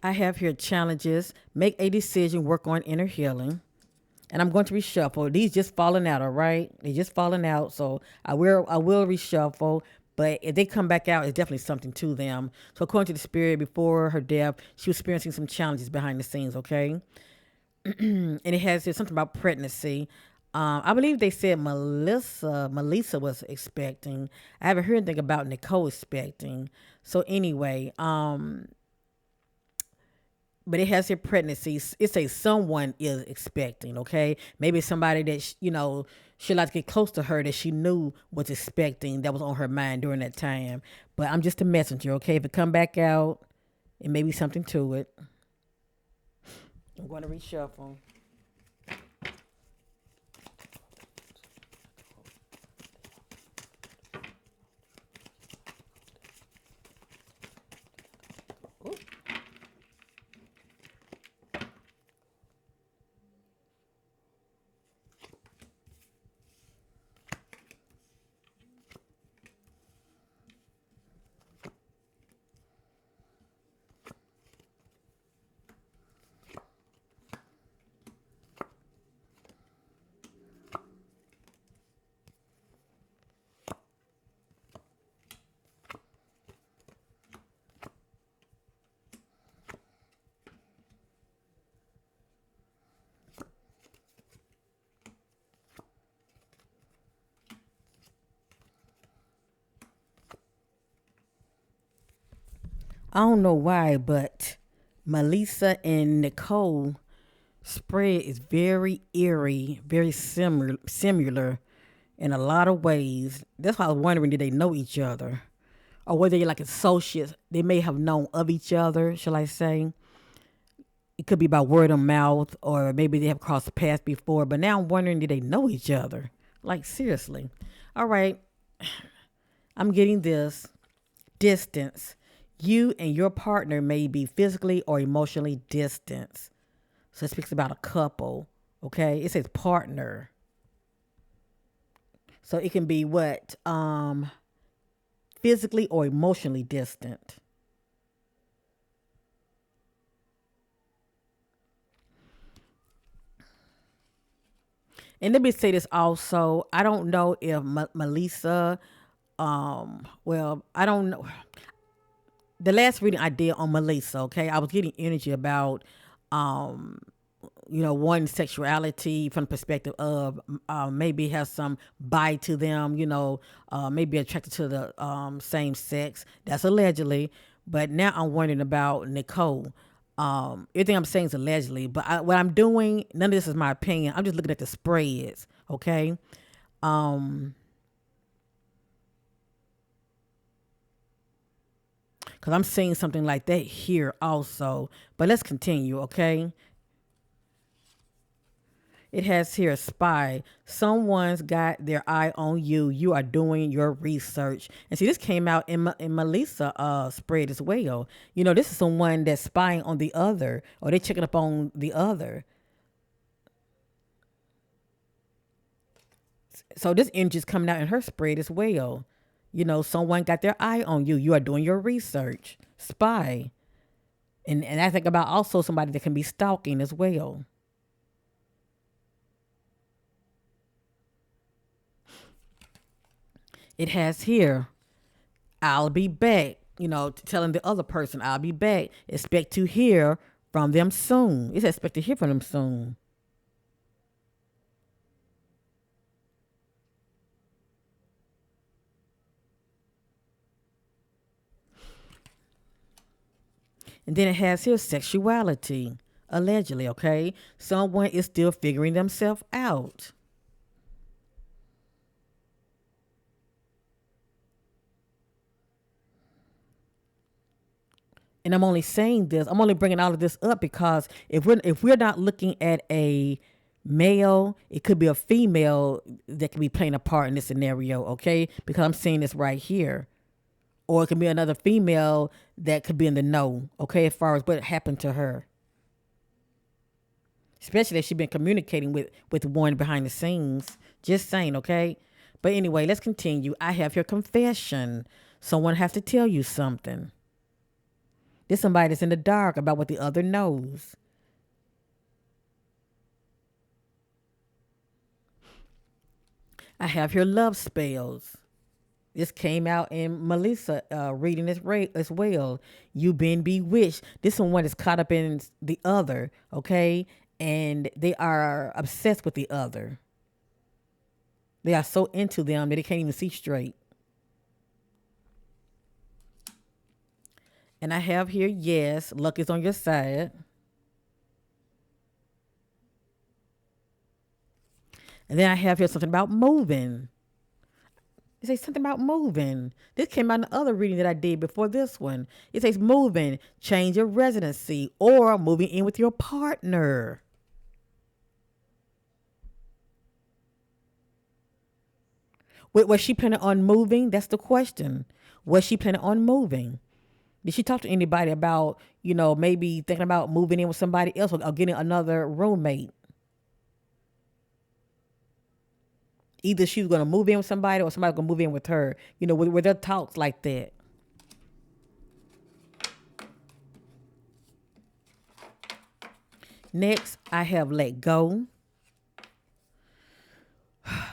I have here challenges. Make a decision, work on inner healing. And I'm going to reshuffle. These just falling out, all right? They just falling out. So I will reshuffle. But if they come back out, it's definitely something to them. So according to the spirit, before her death, she was experiencing some challenges behind the scenes, okay? And it has something about pregnancy. I believe they said Maleesa was expecting. I haven't heard anything about Nichole expecting. So anyway, but it has her pregnancy. It says someone is expecting, okay? Maybe somebody that, she'd like to get close to her that she knew was expecting, that was on her mind during that time. But I'm just a messenger, okay? If it come back out, it may be something to it. I'm going to reshuffle. I don't know why, but Maleesa and Nichole spread is very eerie, very similar in a lot of ways. That's why I was wondering, did they know each other? Or were they like associates? They may have known of each other, shall I say. It could be by word of mouth, or maybe they have crossed paths before. But now I'm wondering, did they know each other? Like, seriously. All right, I'm getting this distance. You and your partner may be physically or emotionally distant. So it speaks about a couple, okay? It says partner. So it can be what? Physically or emotionally distant. And let me say this also. I don't know if Maleesa, well, I don't know. The last reading I did on Maleesa, okay, I was getting energy about, um, one sexuality from the perspective of maybe has some bite to them, maybe attracted to the same sex. That's allegedly. But now I'm wondering about Nichole. Everything I'm saying is allegedly, but what I'm doing, none of this is my opinion. I'm just looking at the spreads, okay? Um, because I'm seeing something like that here also. But let's continue, okay? It has here spy. Someone's got their eye on you. You are doing your research. And see, this came out in Maleesa spread as well. This is someone that's spying on the other, or they checking up on the other. So this energy is coming out in her spread as well. Someone got their eye on you. You are doing your research. Spy. And I think about also somebody that can be stalking as well. It has here, I'll be back, telling the other person, I'll be back. Expect to hear from them soon. It's expect to hear from them soon. And then it has here sexuality, allegedly, okay? Someone is still figuring themselves out. And I'm only saying this, I'm only bringing all of this up because if we're not looking at a male, it could be a female that can be playing a part in this scenario, okay? Because I'm seeing this right here. Or it can be another female that could be in the know, okay, as far as what happened to her. Especially if she's been communicating with one behind the scenes. Just saying, okay? But anyway, let's continue. I have your confession. Someone has to tell you something. There's somebody that's in the dark about what the other knows. I have your love spells. This came out in Maleesa reading this as well. You been bewitched. This one is caught up in the other, okay? And they are obsessed with the other. They are so into them that they can't even see straight. And I have here, yes, luck is on your side. And then I have here something about moving. It says something about moving. This came out in the other reading that I did before this one. It says moving, change your residency, or moving in with your partner. Was she planning on moving? That's the question. Was she planning on moving? Did she talk to anybody about, maybe thinking about moving in with somebody else or getting another roommate? Either she was going to move in with somebody or somebody was going to move in with her. Were there talks like that? Next, I have let go.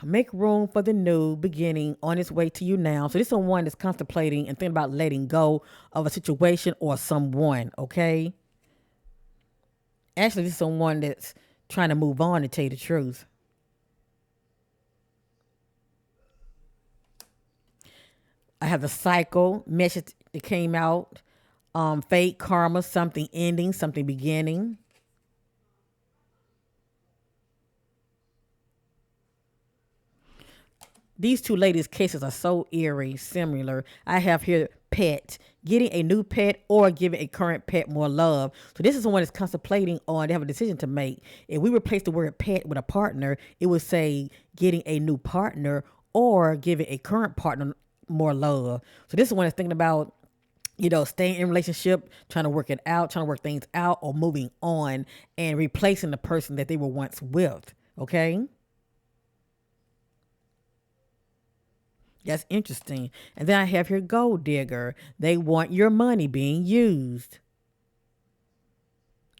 Make room for the new beginning on its way to you now. So this is someone that's contemplating and thinking about letting go of a situation or someone, okay? Actually, this is someone that's trying to move on, to tell you the truth. I have the cycle message that came out. Fate, karma, something ending, something beginning. These two ladies' cases are so eerie, similar. I have here pet, getting a new pet or giving a current pet more love. So this is someone that's contemplating on, they have a decision to make. If we replace the word pet with a partner, it would say getting a new partner or giving a current partner more love. So this is one that's thinking about, staying in a relationship, trying to work it out, trying to work things out, or moving on and replacing the person that they were once with. Okay? That's interesting. And then I have here gold digger. They want your money being used.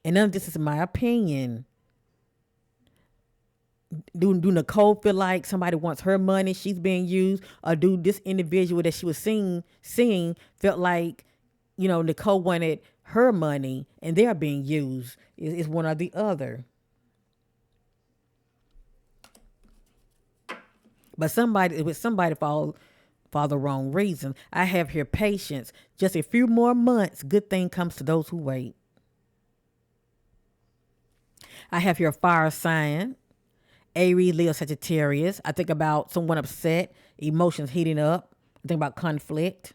And none of this is my opinion. Do Nichole feel like somebody wants her money, she's being used, or do this individual that she was seeing felt like, Nichole wanted her money and they're being used? Is one or the other. But somebody for the wrong reason. I have here patience. Just a few more months, good thing comes to those who wait. I have here fire sign. Aries, Leo, Sagittarius. I think about someone upset, emotions heating up. I think about conflict.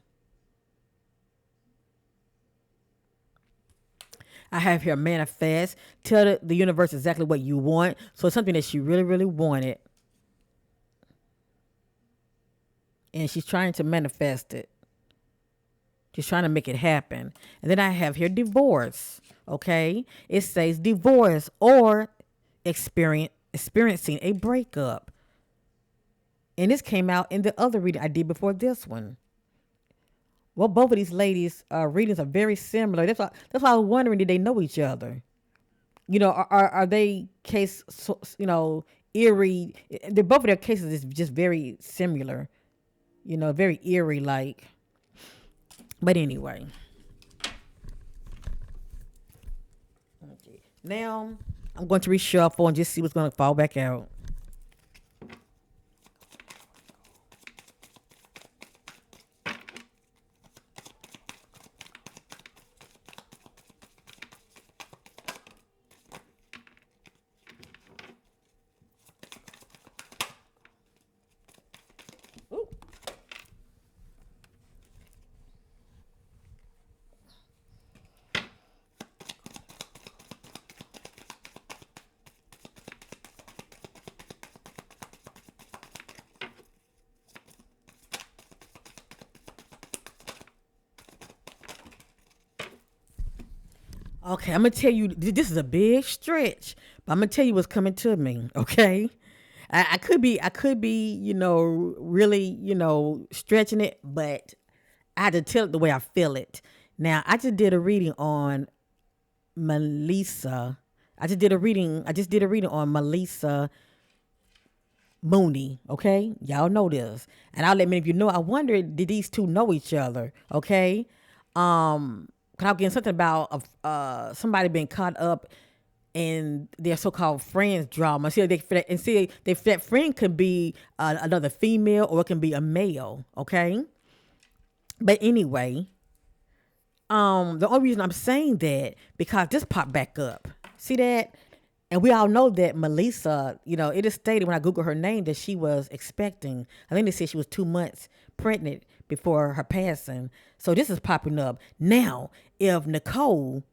I have here manifest. Tell the universe exactly what you want. So it's something that she really, really wanted. And she's trying to manifest it. She's trying to make it happen. And then I have here divorce. Okay. It says divorce or experiencing a breakup. And this came out in the other reading I did before this one. Well, both of these ladies' readings are very similar. That's why I was wondering, did they know each other? Are they eerie? Both of their cases is just very similar. Very eerie like. But anyway. Okay. Now I'm going to reshuffle and just see what's going to fall back out. Okay, I'm gonna tell you this is a big stretch, but I'm gonna tell you what's coming to me. Okay, I could be, really, stretching it, but I had to tell it the way I feel it. Now, I just did a reading on Maleesa. I just did a reading on Maleesa Mooney. Okay, y'all know this, and I'll let many of you know. I wonder, did these two know each other? Okay, cause I'm getting something about somebody being caught up in their so-called friends drama. See, that friend could be another female or it can be a male. Okay, but anyway, the only reason I'm saying that because this popped back up. See that? And we all know that Maleesa, it is stated when I Google her name that she was expecting. I think they said she was 2 months pregnant before her passing. So this is popping up. Now, if Nichole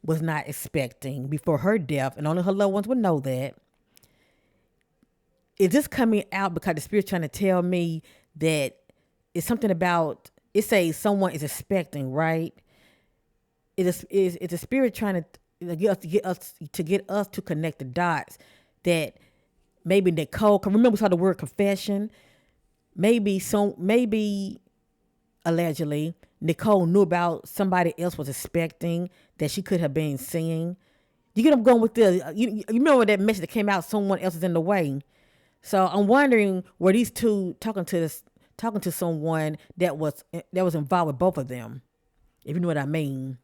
was not expecting before her death, and only her loved ones would know that, is this coming out because the spirit's trying to tell me that it's something about, it says someone is expecting, right? Is the spirit trying to get us to connect the dots that maybe Nichole, cause remember we saw the word confession, maybe allegedly Nichole knew about somebody else was expecting that she could have been seeing. You get what I'm going with this? You remember that message that came out, someone else is in the way. So I'm wondering, were these two talking to someone that was involved with both of them, if you know what I mean.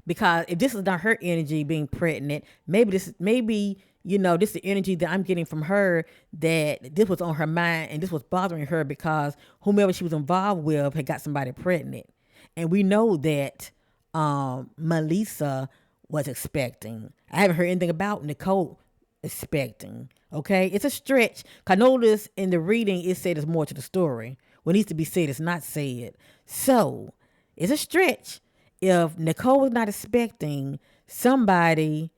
Because if this is not her energy being pregnant, maybe this is the energy that I'm getting from her, that this was on her mind and this was bothering her because whomever she was involved with had got somebody pregnant. And we know that Maleesa was expecting. I haven't heard anything about Nichole expecting. Okay, it's a stretch. I noticed in the reading it said there's more to the story. What needs to be said is not said. So it's a stretch. If Nichole was not expecting, somebody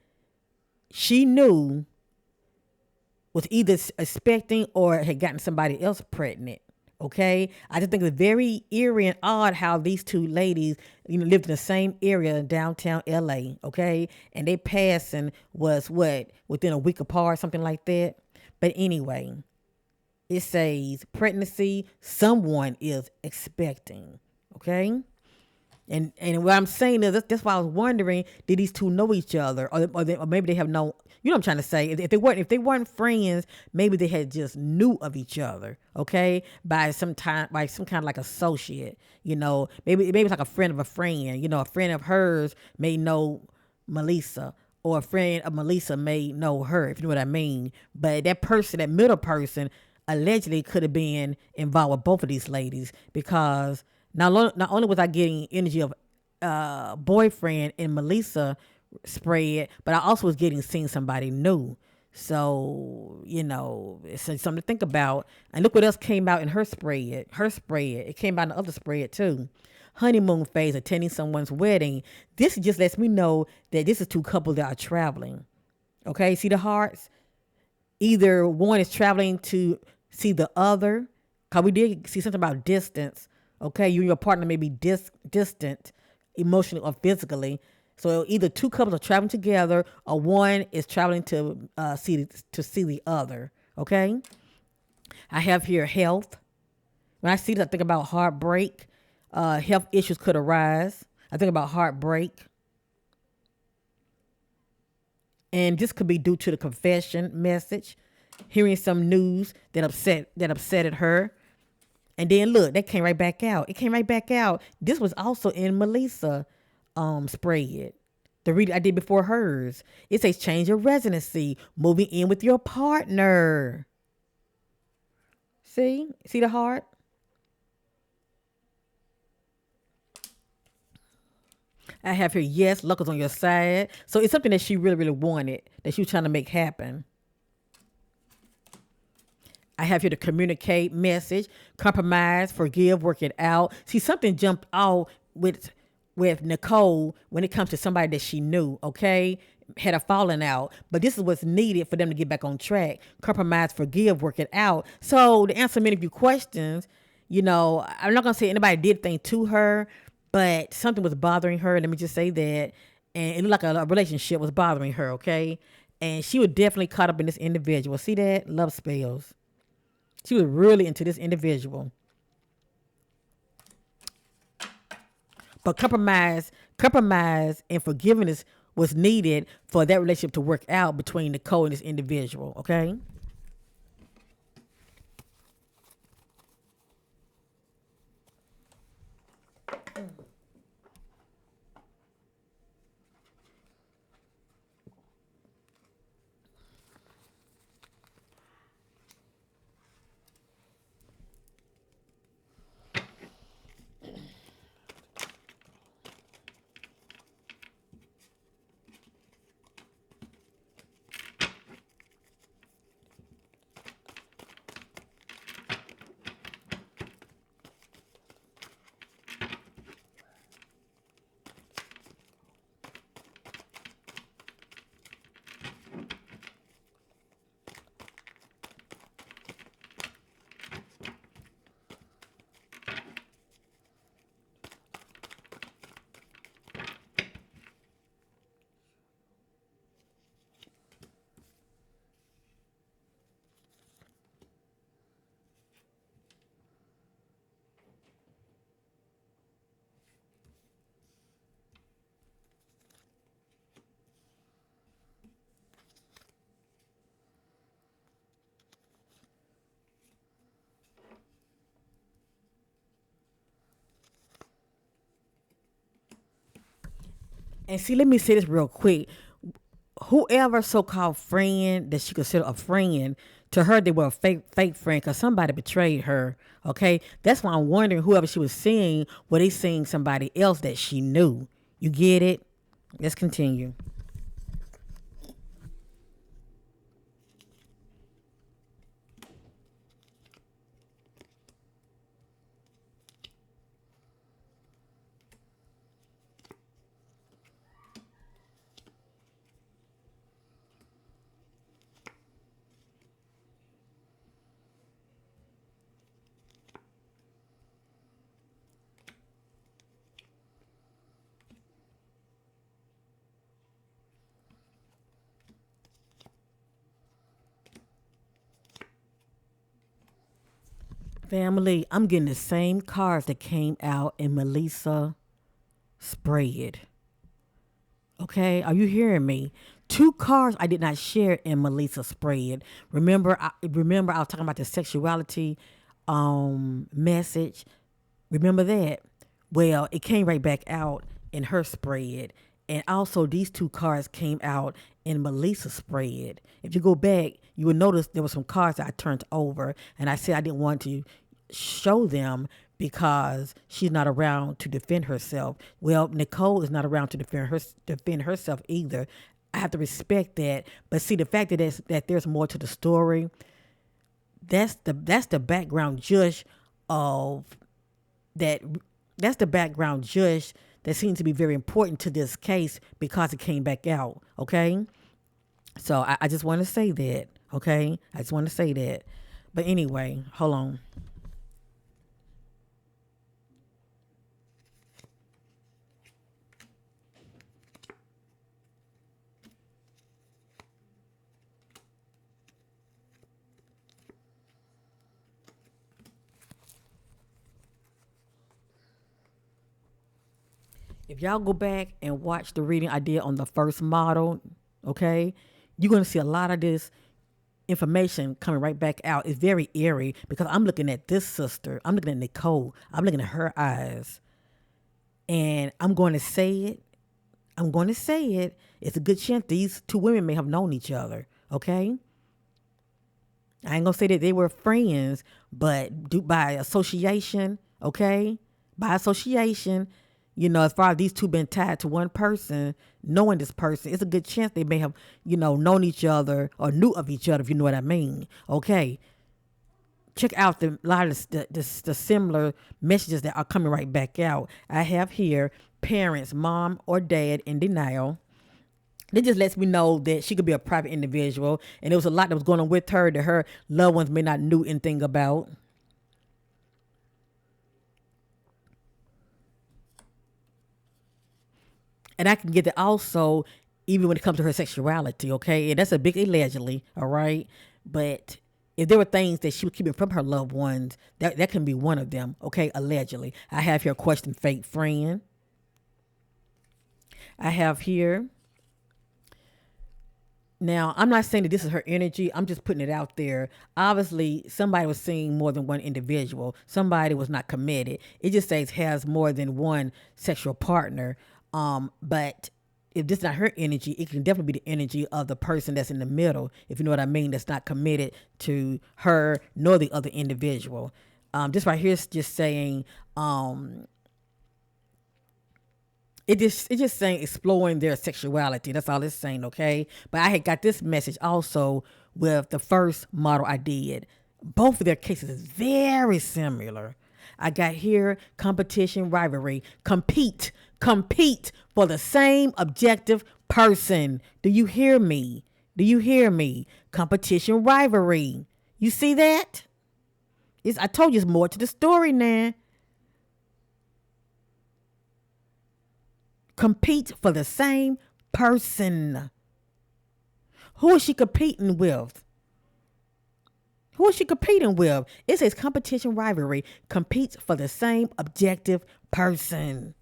she knew was either expecting or had gotten somebody else pregnant. Okay, I just think it's very eerie and odd how these two ladies, lived in the same area in downtown LA. Okay, and they passing was what within a week apart, something like that. But anyway, it says pregnancy. Someone is expecting. Okay. And what I'm saying is that's why I was wondering, did these two know each other, or maybe they have known. You know what I'm trying to say? If they weren't friends, maybe they had just knew of each other. Okay, by some kind of like associate. Maybe it's like a friend of a friend. A friend of hers may know Maleesa, or a friend of Maleesa may know her. If you know what I mean. But that person, that middle person, allegedly could have been involved with both of these ladies because. Not only was I getting energy of boyfriend in Maleesa spread, but I also was seeing somebody new. So, it's something to think about. And look what else came out in her spread. It came out in the other spread too. Honeymoon phase, attending someone's wedding. This just lets me know that this is two couples that are traveling. Okay, see the hearts? Either one is traveling to see the other. Because we did see something about distance. Okay, you and your partner may be distant emotionally or physically. So either two couples are traveling together or one is traveling to see the other. Okay, I have here health. When I see this, I think about heartbreak. Health issues could arise. I think about heartbreak. And this could be due to the confession message, hearing some news that upsetted her. And then look, that came right back out. It came right back out. This was also in Maleesa spread. The read I did before hers. It says change your residency, moving in with your partner. See the heart? I have here, yes, luck is on your side. So it's something that she really, really wanted, that she was trying to make happen. I have here to communicate message, compromise, forgive, work it out. See, something jumped out with Nichole when it comes to somebody that she knew, okay? Had a falling out. But this is what's needed for them to get back on track. Compromise, forgive, work it out. So to answer many of your questions, I'm not going to say anybody did anything to her, but something was bothering her. Let me just say that. And it looked like a relationship was bothering her, okay? And she was definitely caught up in this individual. See that? Love spells. She was really into this individual. But compromise and forgiveness was needed for that relationship to work out between Nichole and this individual, okay? And see, let me say this real quick. Whoever so-called friend that she considered a friend, to her they were a fake friend because somebody betrayed her. Okay, that's why I'm wondering whoever she was seeing, were they seeing somebody else that she knew? You get it? Let's continue. Family, I'm getting the same cards that came out in Maleesa spread. Okay, are you hearing me? Two cards I did not share in Maleesa spread. Remember I was talking about the sexuality message. Remember that? Well, it came right back out in her spread. And also these two cards came out in Maleesa's spread. If you go back, you will notice there were some cards that I turned over and I said I didn't want to show them because she's not around to defend herself. Well, Nichole is not around to defend herself either. I have to respect that. But see, the fact that there's more to the story, that's the background judge of that that's the background judge that seems to be very important to this case because it came back out. Okay. So I just want to say that. Okay. I just want to say that. But anyway, hold on. If y'all go back and watch the reading I did on the first model, okay, you're going to see a lot of this information coming right back out. It's very eerie because I'm looking at this sister. I'm looking at Nichole. I'm looking at her eyes. And I'm going to say it. I'm going to say it. It's a good chance these two women may have known each other, okay? I ain't going to say that they were friends, but by association, okay? By association, as far as these two been tied to one person, knowing this person, it's a good chance they may have, known each other or knew of each other, if you know what I mean. Okay. Check out a lot of the similar messages that are coming right back out. I have here parents, mom or dad in denial. It just lets me know that she could be a private individual, and there was a lot that was going on with her that her loved ones may not knew anything about. And I can get that also, even when it comes to her sexuality, okay? And that's a big allegedly, all right? But if there were things that she was keeping from her loved ones, that can be one of them, okay? Allegedly. I have here question fake friend. I have here. Now, I'm not saying that this is her energy. I'm just putting it out there. Obviously, somebody was seeing more than one individual. Somebody was not committed. It just says has more than one sexual partner. But if this is not her energy, it can definitely be the energy of the person that's in the middle, if you know what I mean, that's not committed to her nor the other individual. This right here is just saying, it's just saying exploring their sexuality. That's all it's saying, okay? But I had got this message also with the first model I did. Both of their cases is very similar. I got here competition, rivalry, compete for the same objective person. Do you hear me? Do you hear me? Competition, rivalry. You see that? I told you it's more to the story now. Compete for the same person. Who is she competing with? Who is she competing with? It says competition, rivalry, competes for the same objective person.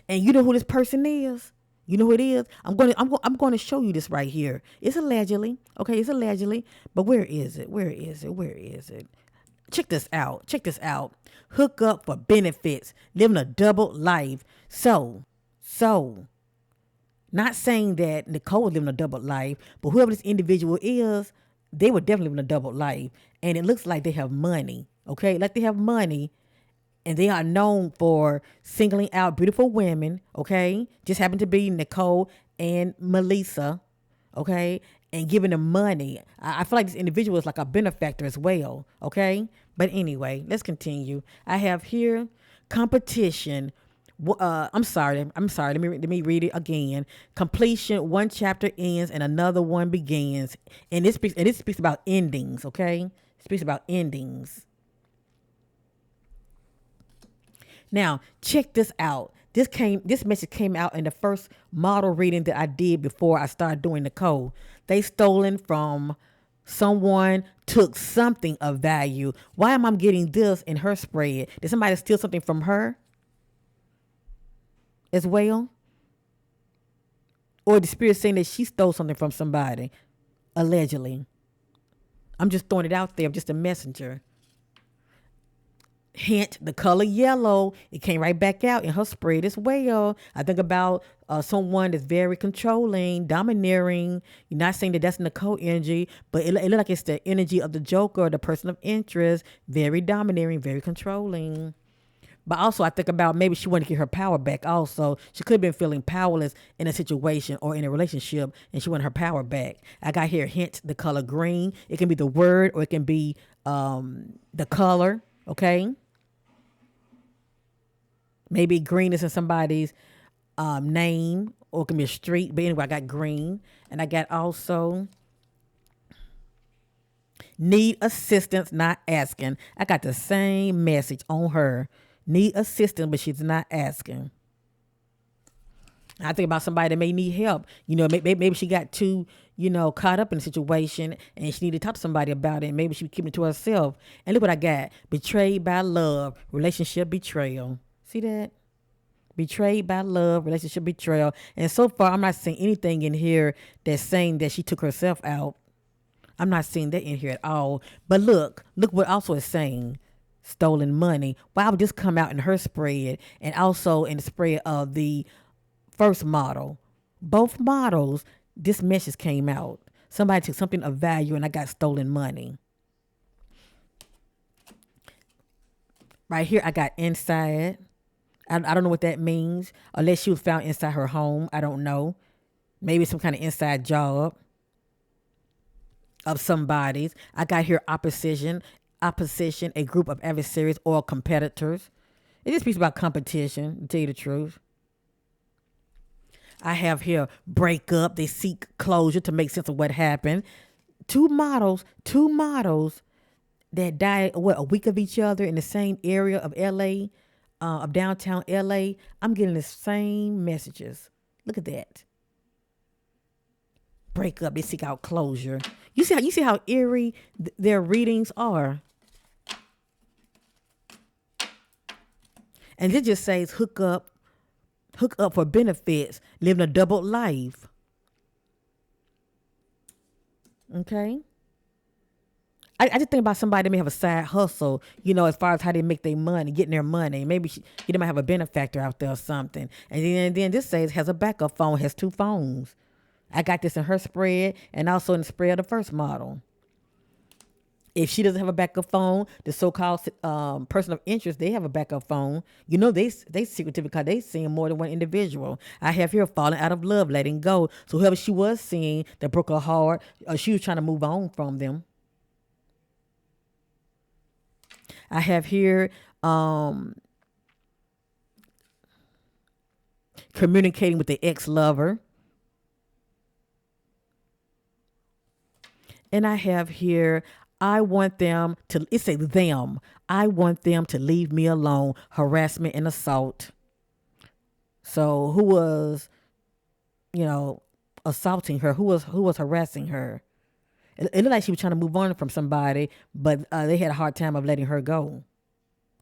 And you know who this person is? You know who it is? I'm going to show you this right here. It's allegedly. Okay, it's allegedly. But where is it? Where is it? Where is it? Check this out. Check this out. Hook up for benefits. Living a double life. So, not saying that Nichole was living a double life, but whoever this individual is, they were definitely living a double life. And it looks like they have money. Okay, like they have money. and they are known for singling out beautiful women, okay? Just happen to be Nichole and Maleesa, okay? And giving them money. I feel like this individual is like a benefactor as well, okay? But anyway, let's continue. I have here competition. I'm sorry. Let me read it again. Completion. One chapter ends and another one begins. And this speaks about endings. Okay, it speaks about endings. Now, check this out. This message came out in the first model reading that I did before I started doing the code. They stolen from someone, took something of value. Why am I getting this in her spread? Did somebody steal something from her as well? Or the spirit saying that she stole something from somebody, allegedly. I'm just throwing it out there. I'm just a messenger. Hint, the color yellow, it came right back out in her spread as well. I think about someone that's very controlling, domineering. You're not saying that that's Nichole energy, but it look like it's the energy of the Joker, the person of interest, very domineering, very controlling. But also, I think about maybe she wanted to get her power back. Also, she could have been feeling powerless in a situation or in a relationship, and she wanted her power back. I got here, hint, the color green. It can be the word, or it can be the color. Okay, maybe green is in somebody's name, or it can be a street. But anyway, I got green, and I got also need assistance, not asking. I got the same message on her. Need assistance, but she's not asking. I think about somebody that may need help. Maybe she got too, caught up in the situation and she needed to talk to somebody about it. Maybe she was keeping it to herself. And look what I got. Betrayed by love, relationship betrayal. See that? Betrayed by love, relationship betrayal. And so far, I'm not seeing anything in here that's saying that she took herself out. I'm not seeing that in here at all. But look what also is saying. Stolen money. Why would this come out in her spread and also in the spread of the first model? Both models, this message came out. Somebody took something of value and I got stolen money. Right here, I got inside. I don't know what that means. Unless she was found inside her home. I don't know. Maybe some kind of inside job of somebody's. I got here opposition, a group of adversaries or competitors. It just speaks about competition, to tell you the truth. I have here break up. They seek closure to make sense of what happened. Two models that died, a week of each other in the same area of LA, of downtown LA. I'm getting the same messages. Look at that. Break up. They seek out closure. You see how eerie their readings are. And it just says hook up for benefits, living a double life. Okay. I just think about somebody that may have a side hustle, as far as how they make their money, getting their money. Maybe they might have a benefactor out there or something. And then this says has a backup phone, has two phones. I got this in her spread and also in the spread of the first model. If she doesn't have a backup phone, the so-called person of interest, they have a backup phone. They secretive because they seeing more than one individual. I have here falling out of love, letting go. So whoever she was seeing that broke her heart, she was trying to move on from them. I have here communicating with the ex-lover. And I have here, I want them to, it says them. I want them to leave me alone. Harassment and assault. So who was, assaulting her? Who was harassing her? It looked like she was trying to move on from somebody, but they had a hard time of letting her go.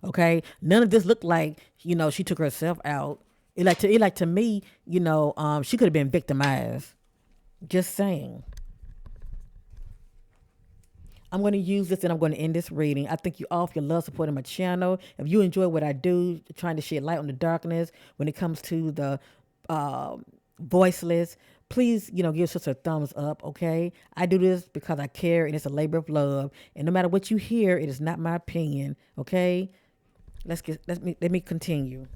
Okay? None of this looked like, she took herself out. It like to me, she could have been victimized. Just saying. I'm going to use this and I'm going to end this reading. I thank you all for your love, support on my channel. If you enjoy what I do, trying to shed light on the darkness when it comes to the voiceless, please, give us a thumbs up, okay? I do this because I care and it's a labor of love. And no matter what you hear, it is not my opinion, okay? Let me continue.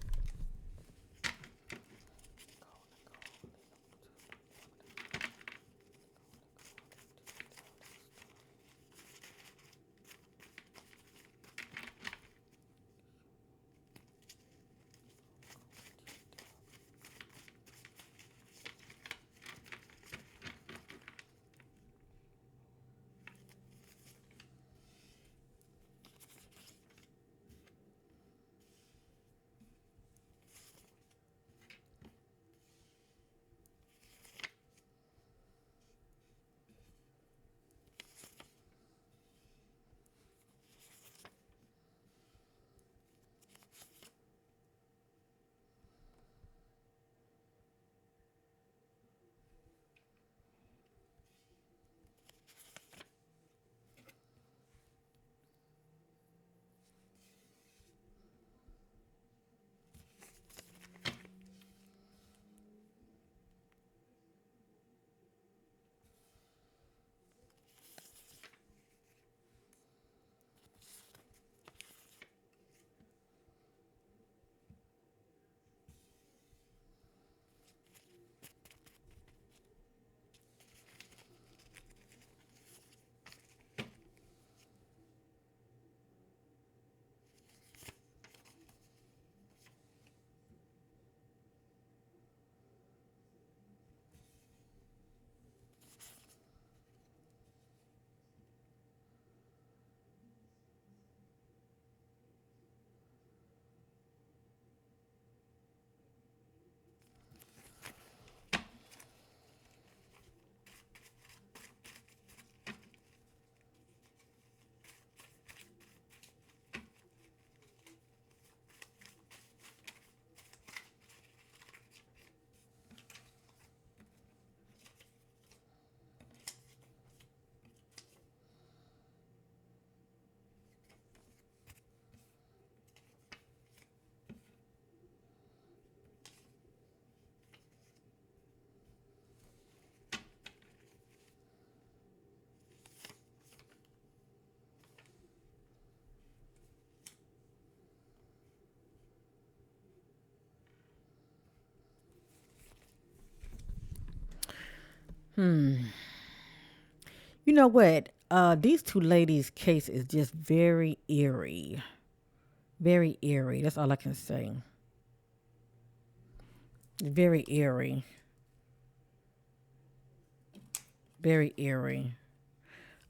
You know what? These two ladies' case is just very eerie. Very eerie. That's all I can say. Very eerie. Very eerie.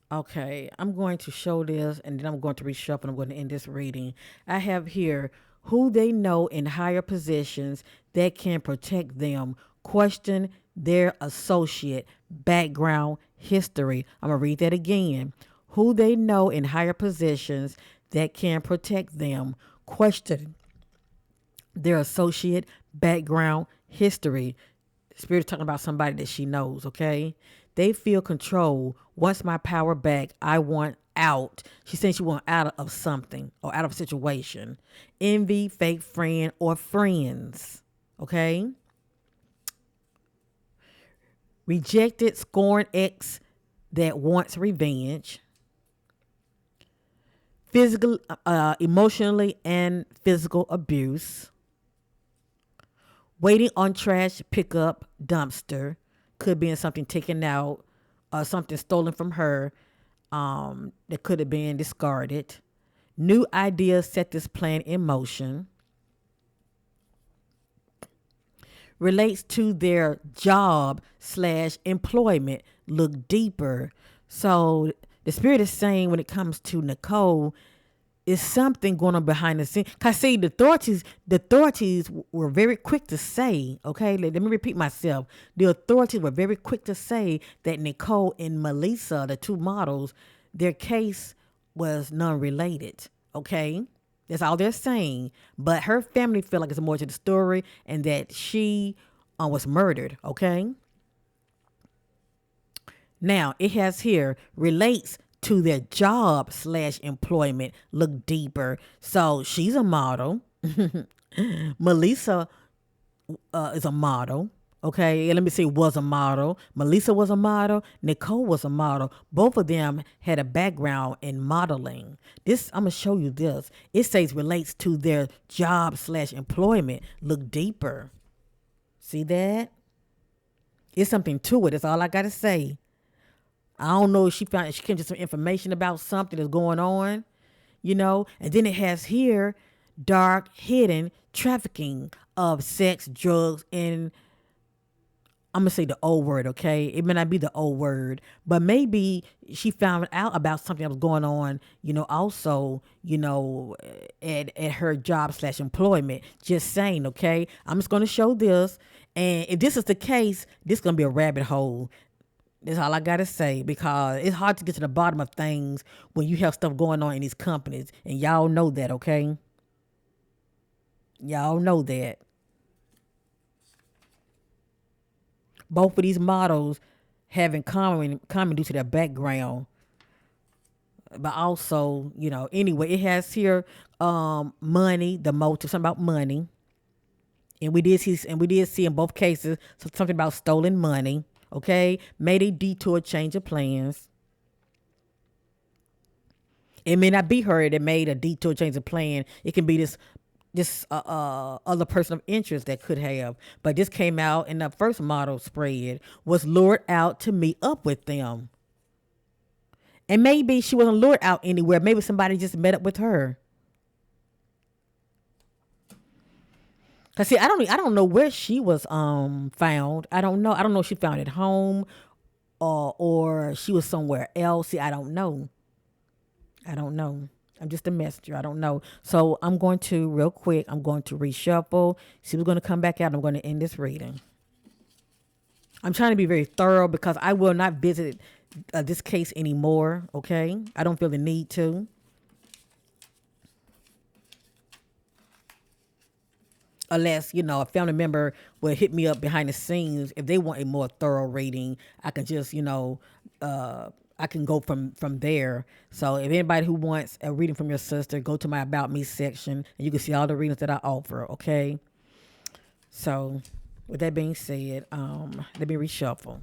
Okay, I'm going to show this and then I'm going to reshuffle. I'm going to end this reading. I have here who they know in higher positions that can protect them. Question their associate background history. I'm going to read that again. Who they know in higher positions that can protect them. Question their associate background history. Spirit talking about somebody that she knows, okay? They feel control. What's my power back? I want out. She's saying she want out of something or out of a situation. Envy, fake friend, or friends, okay? Rejected, scorned ex that wants revenge. Physical, emotionally, and physical abuse. Waiting on trash pickup dumpster. Could be in something taken out, something stolen from her, that could have been discarded. New ideas set this plan in motion. Relates to their job slash employment. Look deeper. So the spirit is saying when it comes to Nichole, is something going on behind the scenes. Cause see, the authorities were very quick to say, okay, let me repeat myself. The authorities were very quick to say that Nichole and Maleesa, the two models, their case was non-related. Okay, that's all they're saying. But her family feel like it's more to the story, and that she was murdered. Okay. Now it has here relates to their job slash employment. Look deeper. So she's a model. Maleesa is a model. Okay, and let me see, was a model. Maleesa was a model. Nichole was a model. Both of them had a background in modeling. This, I'm gonna show you this. It says relates to their job slash employment. Look deeper. See that? It's something to it. That's all I gotta say. I don't know if she came to some information about something that's going on, and then it has here dark hidden trafficking of sex, drugs, and I'm gonna say the old word, okay? It may not be the old word, but maybe she found out about something that was going on, also, at her job slash employment. Just saying, okay? I'm just gonna show this. And if this is the case, this is gonna be a rabbit hole. That's all I gotta say, because it's hard to get to the bottom of things when you have stuff going on in these companies. And y'all know that, okay? Y'all know that. Both of these models have in common due to their background. But also, anyway, it has here money, the motive, something about money. And we did see in both cases something about stolen money. Okay, made a detour, change of plans. It may not be her that made a detour, change of plan. It can be this other person of interest that could have. But this came out in the first model spread, was lured out to meet up with them. And maybe she wasn't lured out anywhere. Maybe somebody just met up with her. Cause see, I don't know where she was found. I don't know. I don't know if she found at home or she was somewhere else. See, I don't know. I don't know. I'm just a messenger. I don't know. So I'm going to real quick. I'm going to reshuffle. See what's going to come back out. I'm going to end this reading. I'm trying to be very thorough because I will not visit this case anymore. Okay, I don't feel the need to. Unless a family member will hit me up behind the scenes if they want a more thorough reading. I can just I can go from there. So if anybody who wants a reading from your sister, go to my About Me section and you can see all the readings that I offer. Okay. So with that being said, let me reshuffle.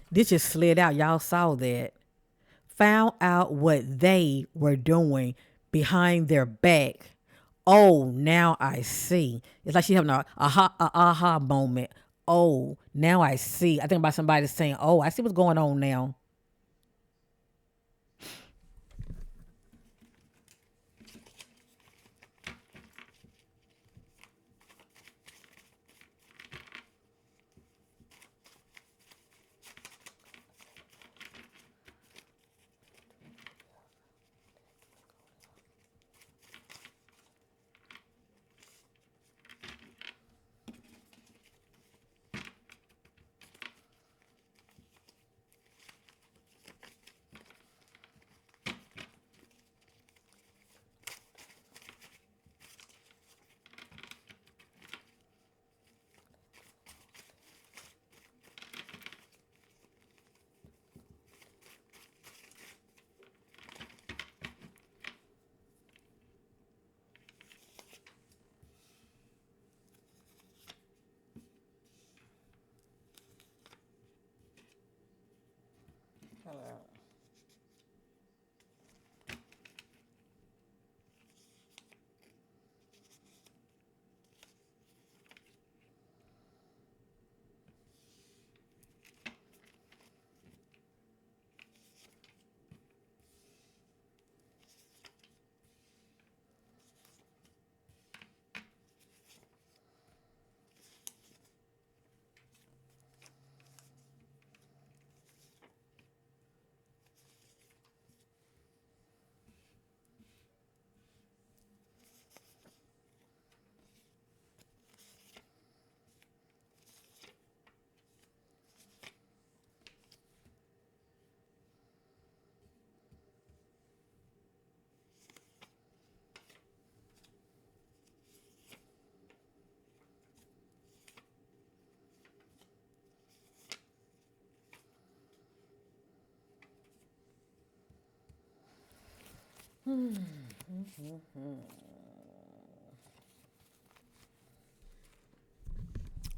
This just slid out. Y'all saw that. Found out what they were doing behind their back. Oh, now I see. It's like she's having a aha moment. Oh, now I see. I think about somebody saying, "Oh, I see what's going on now."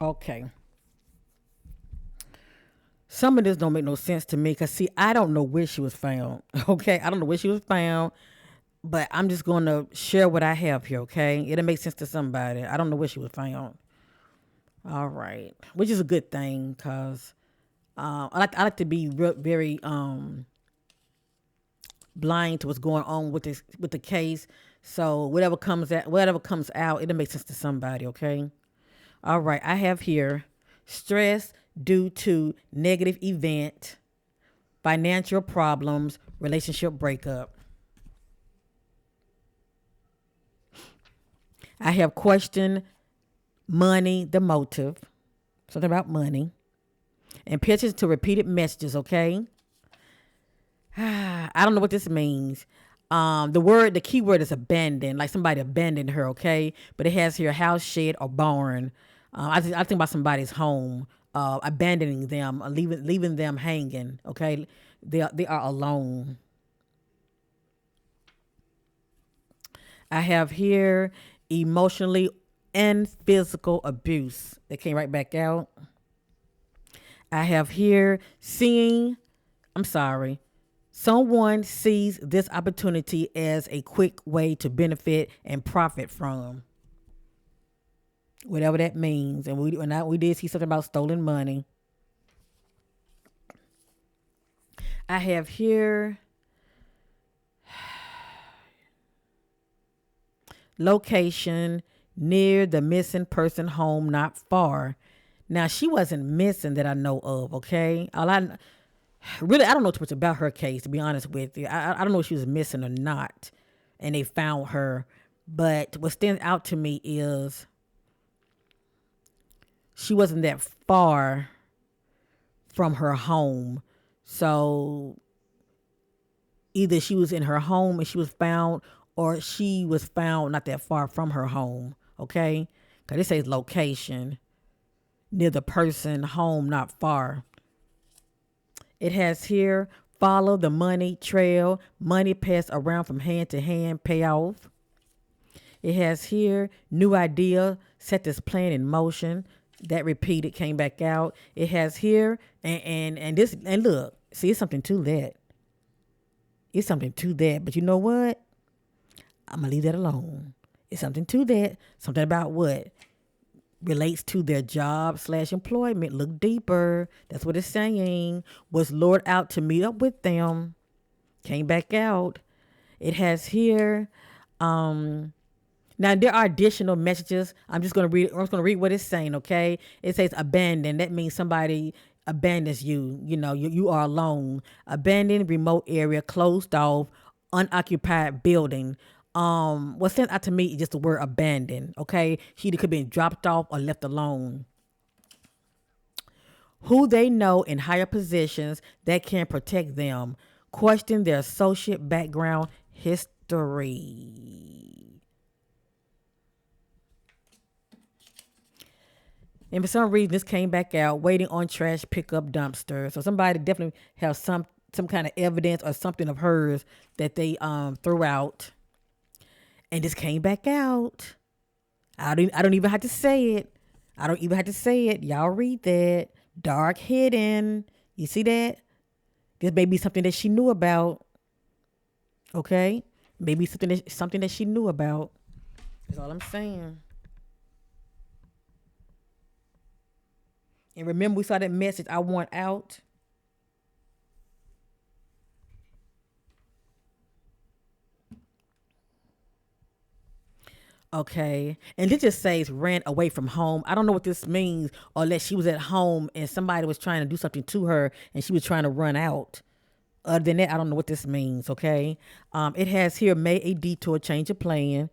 Okay. Some of this don't make no sense to me because see, I don't know where she was found. Okay, I don't know where she was found, but I'm just going to share what I have here. Okay, it'll make sense to somebody. I don't know where she was found. All right, which is a good thing because I like to be very blind to what's going on with the case. So whatever comes out, it'll make sense to somebody. Okay. All right, I have here stress due to negative event, financial problems, relationship breakup. I have question money, the motive, something about money, and pay attention to repeated messages. Okay, I don't know what this means. The key word is abandoned, like somebody abandoned her. Okay, but it has here house, shed, or barn. I think about somebody's home, abandoning them, leaving them hanging. Okay, they are alone. I have here emotionally and physical abuse. They came right back out. I have here seeing. I'm sorry. Someone sees this opportunity as a quick way to benefit and profit from whatever that means. And we did see something about stolen money. I have here location near the missing person home, not far. Now she wasn't missing that I know of. Okay, all I really I don't know too much about her case to be honest with you. I don't know if she was missing or not, and they found her. But what stands out to me is she wasn't that far from her home. So either she was in her home and she was found, or she was found not that far from her home. Okay, because it says location near the person home, not far. It has here follow the money trail, money passed around from hand to hand, payoff. It has here new idea, set this plan in motion. That repeated came back out. It has here and this and look, see it's something to that. It's something to that. But you know what? I'm gonna leave that alone. It's something to that. Something about what relates to their job/employment. Look deeper. That's what it's saying. Was lured out to meet up with them. Came back out. It has here. Now there are additional messages. I'm just gonna read. I'm just gonna read what it's saying. Okay. It says abandoned. That means somebody abandons you. You know, you are alone. Abandoned, remote area, closed off, unoccupied building. What stands out to me is just the word abandoned. Okay, she could have been dropped off or left alone. Who they know in higher positions that can protect them. Question their associate background history. And for some reason, this came back out waiting on trash pickup dumpster. So somebody definitely has some kind of evidence or something of hers that they threw out, and this came back out. I don't even have to say it. I don't even have to say it. Y'all read that. Dark hidden. You see that? This may be something that she knew about. Okay? Maybe something that she knew about. That's all I'm saying. And remember, we saw that message, I want out. Okay. And this just says ran away from home. I don't know what this means, or unless she was at home and somebody was trying to do something to her and she was trying to run out. Other than that, I don't know what this means. Okay. It has here made a detour, change of plan.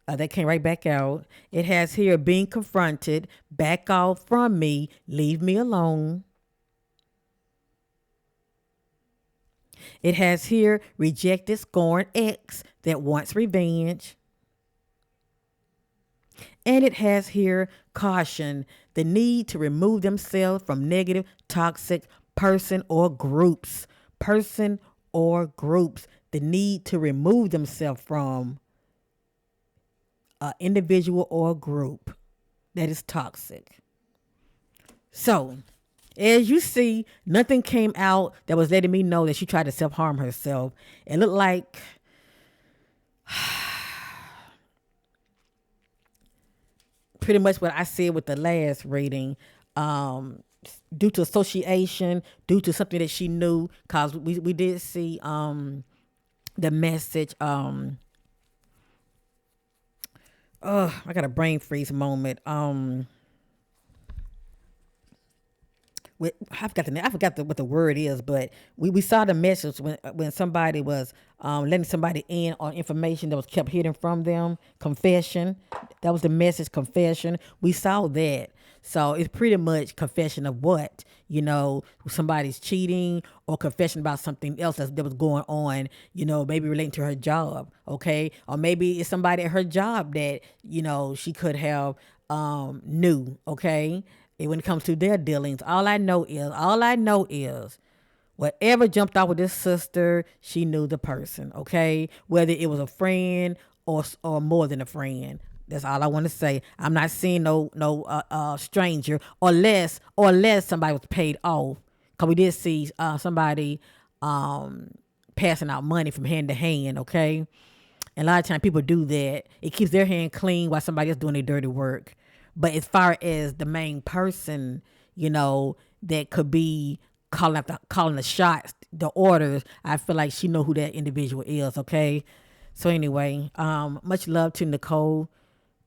That came right back out. It has here being confronted, back off from me, leave me alone. It has here rejected, scorned ex that wants revenge. And it has here caution, the need to remove themselves from negative, toxic person or groups. Person or groups. the need to remove themselves from an individual or a group that is toxic. So, as you see, nothing came out that was letting me know that she tried to self harm herself. It looked like pretty much what I said with the last reading. Um, Due to association, due to something that she knew, cause we did see the message. I got a brain freeze moment. I forgot the name. I forgot what the word is, but we saw the message when somebody was letting somebody in on information that was kept hidden from them. Confession, that was the message. Confession. We saw that. So it's pretty much confession of what, somebody's cheating, or confession about something else that was going on, maybe relating to her job, okay? Or maybe it's somebody at her job that, she could have knew, okay? And when it comes to their dealings, all I know is whatever jumped out with this sister, she knew the person, okay? Whether it was a friend or more than a friend. That's all I want to say. I'm not seeing no stranger, or less somebody was paid off. Cause we did see somebody passing out money from hand to hand, okay? And a lot of times people do that. It keeps their hand clean while somebody else doing their dirty work. But as far as the main person, that could be calling the shots, the orders, I feel like she know who that individual is, okay? So anyway, much love to Nichole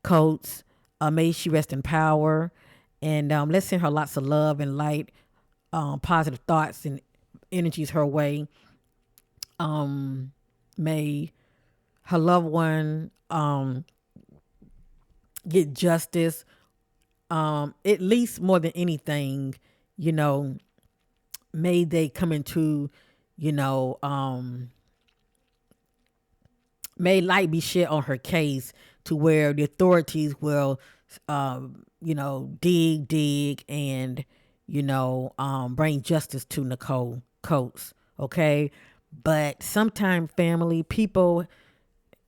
Coats. May she rest in power. And let's send her lots of love and light, positive thoughts and energies her way. May her loved one get justice. At least more than anything, you know, may they come into, you know, may light be shed on her case to where the authorities will, dig and, bring justice to Nichole Coats. Okay. But sometimes family, people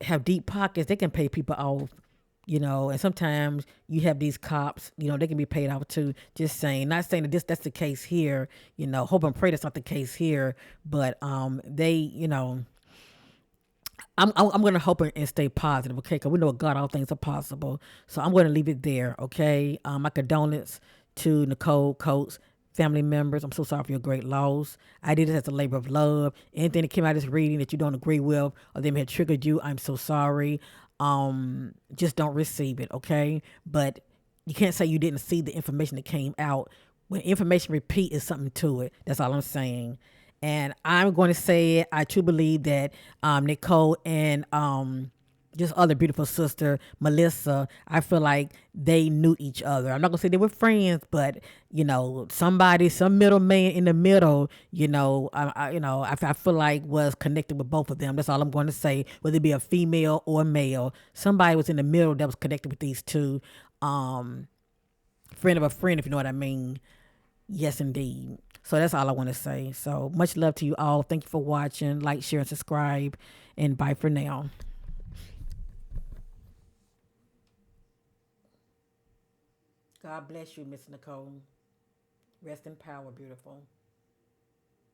have deep pockets. They can pay people off, and sometimes you have these cops, they can be paid off too. Just saying, not saying that that's the case here, hope and pray that's not the case here, but I'm going to hope and stay positive, okay? Because we know with God all things are possible. So I'm going to leave it there, okay? My condolence to Nichole Coats, family members. I'm so sorry for your great loss. I did it as a labor of love. Anything that came out of this reading that you don't agree with or them had triggered you, I'm so sorry. Just don't receive it, okay? But you can't say you didn't see the information that came out. When information repeat is something to it. That's all I'm saying. And I'm going to say it. I truly believe that Nichole and just other beautiful sister, Maleesa, I feel like they knew each other. I'm not going to say they were friends, but, some middleman in the middle, I feel like was connected with both of them. That's all I'm going to say, whether it be a female or a male. Somebody was in the middle that was connected with these two. Friend of a friend, if you know what I mean. Yes, indeed. So that's all I want to say. So much love to you all. Thank you for watching. Like, share, and subscribe. And bye for now. God bless you, Miss Nichole. Rest in power, beautiful.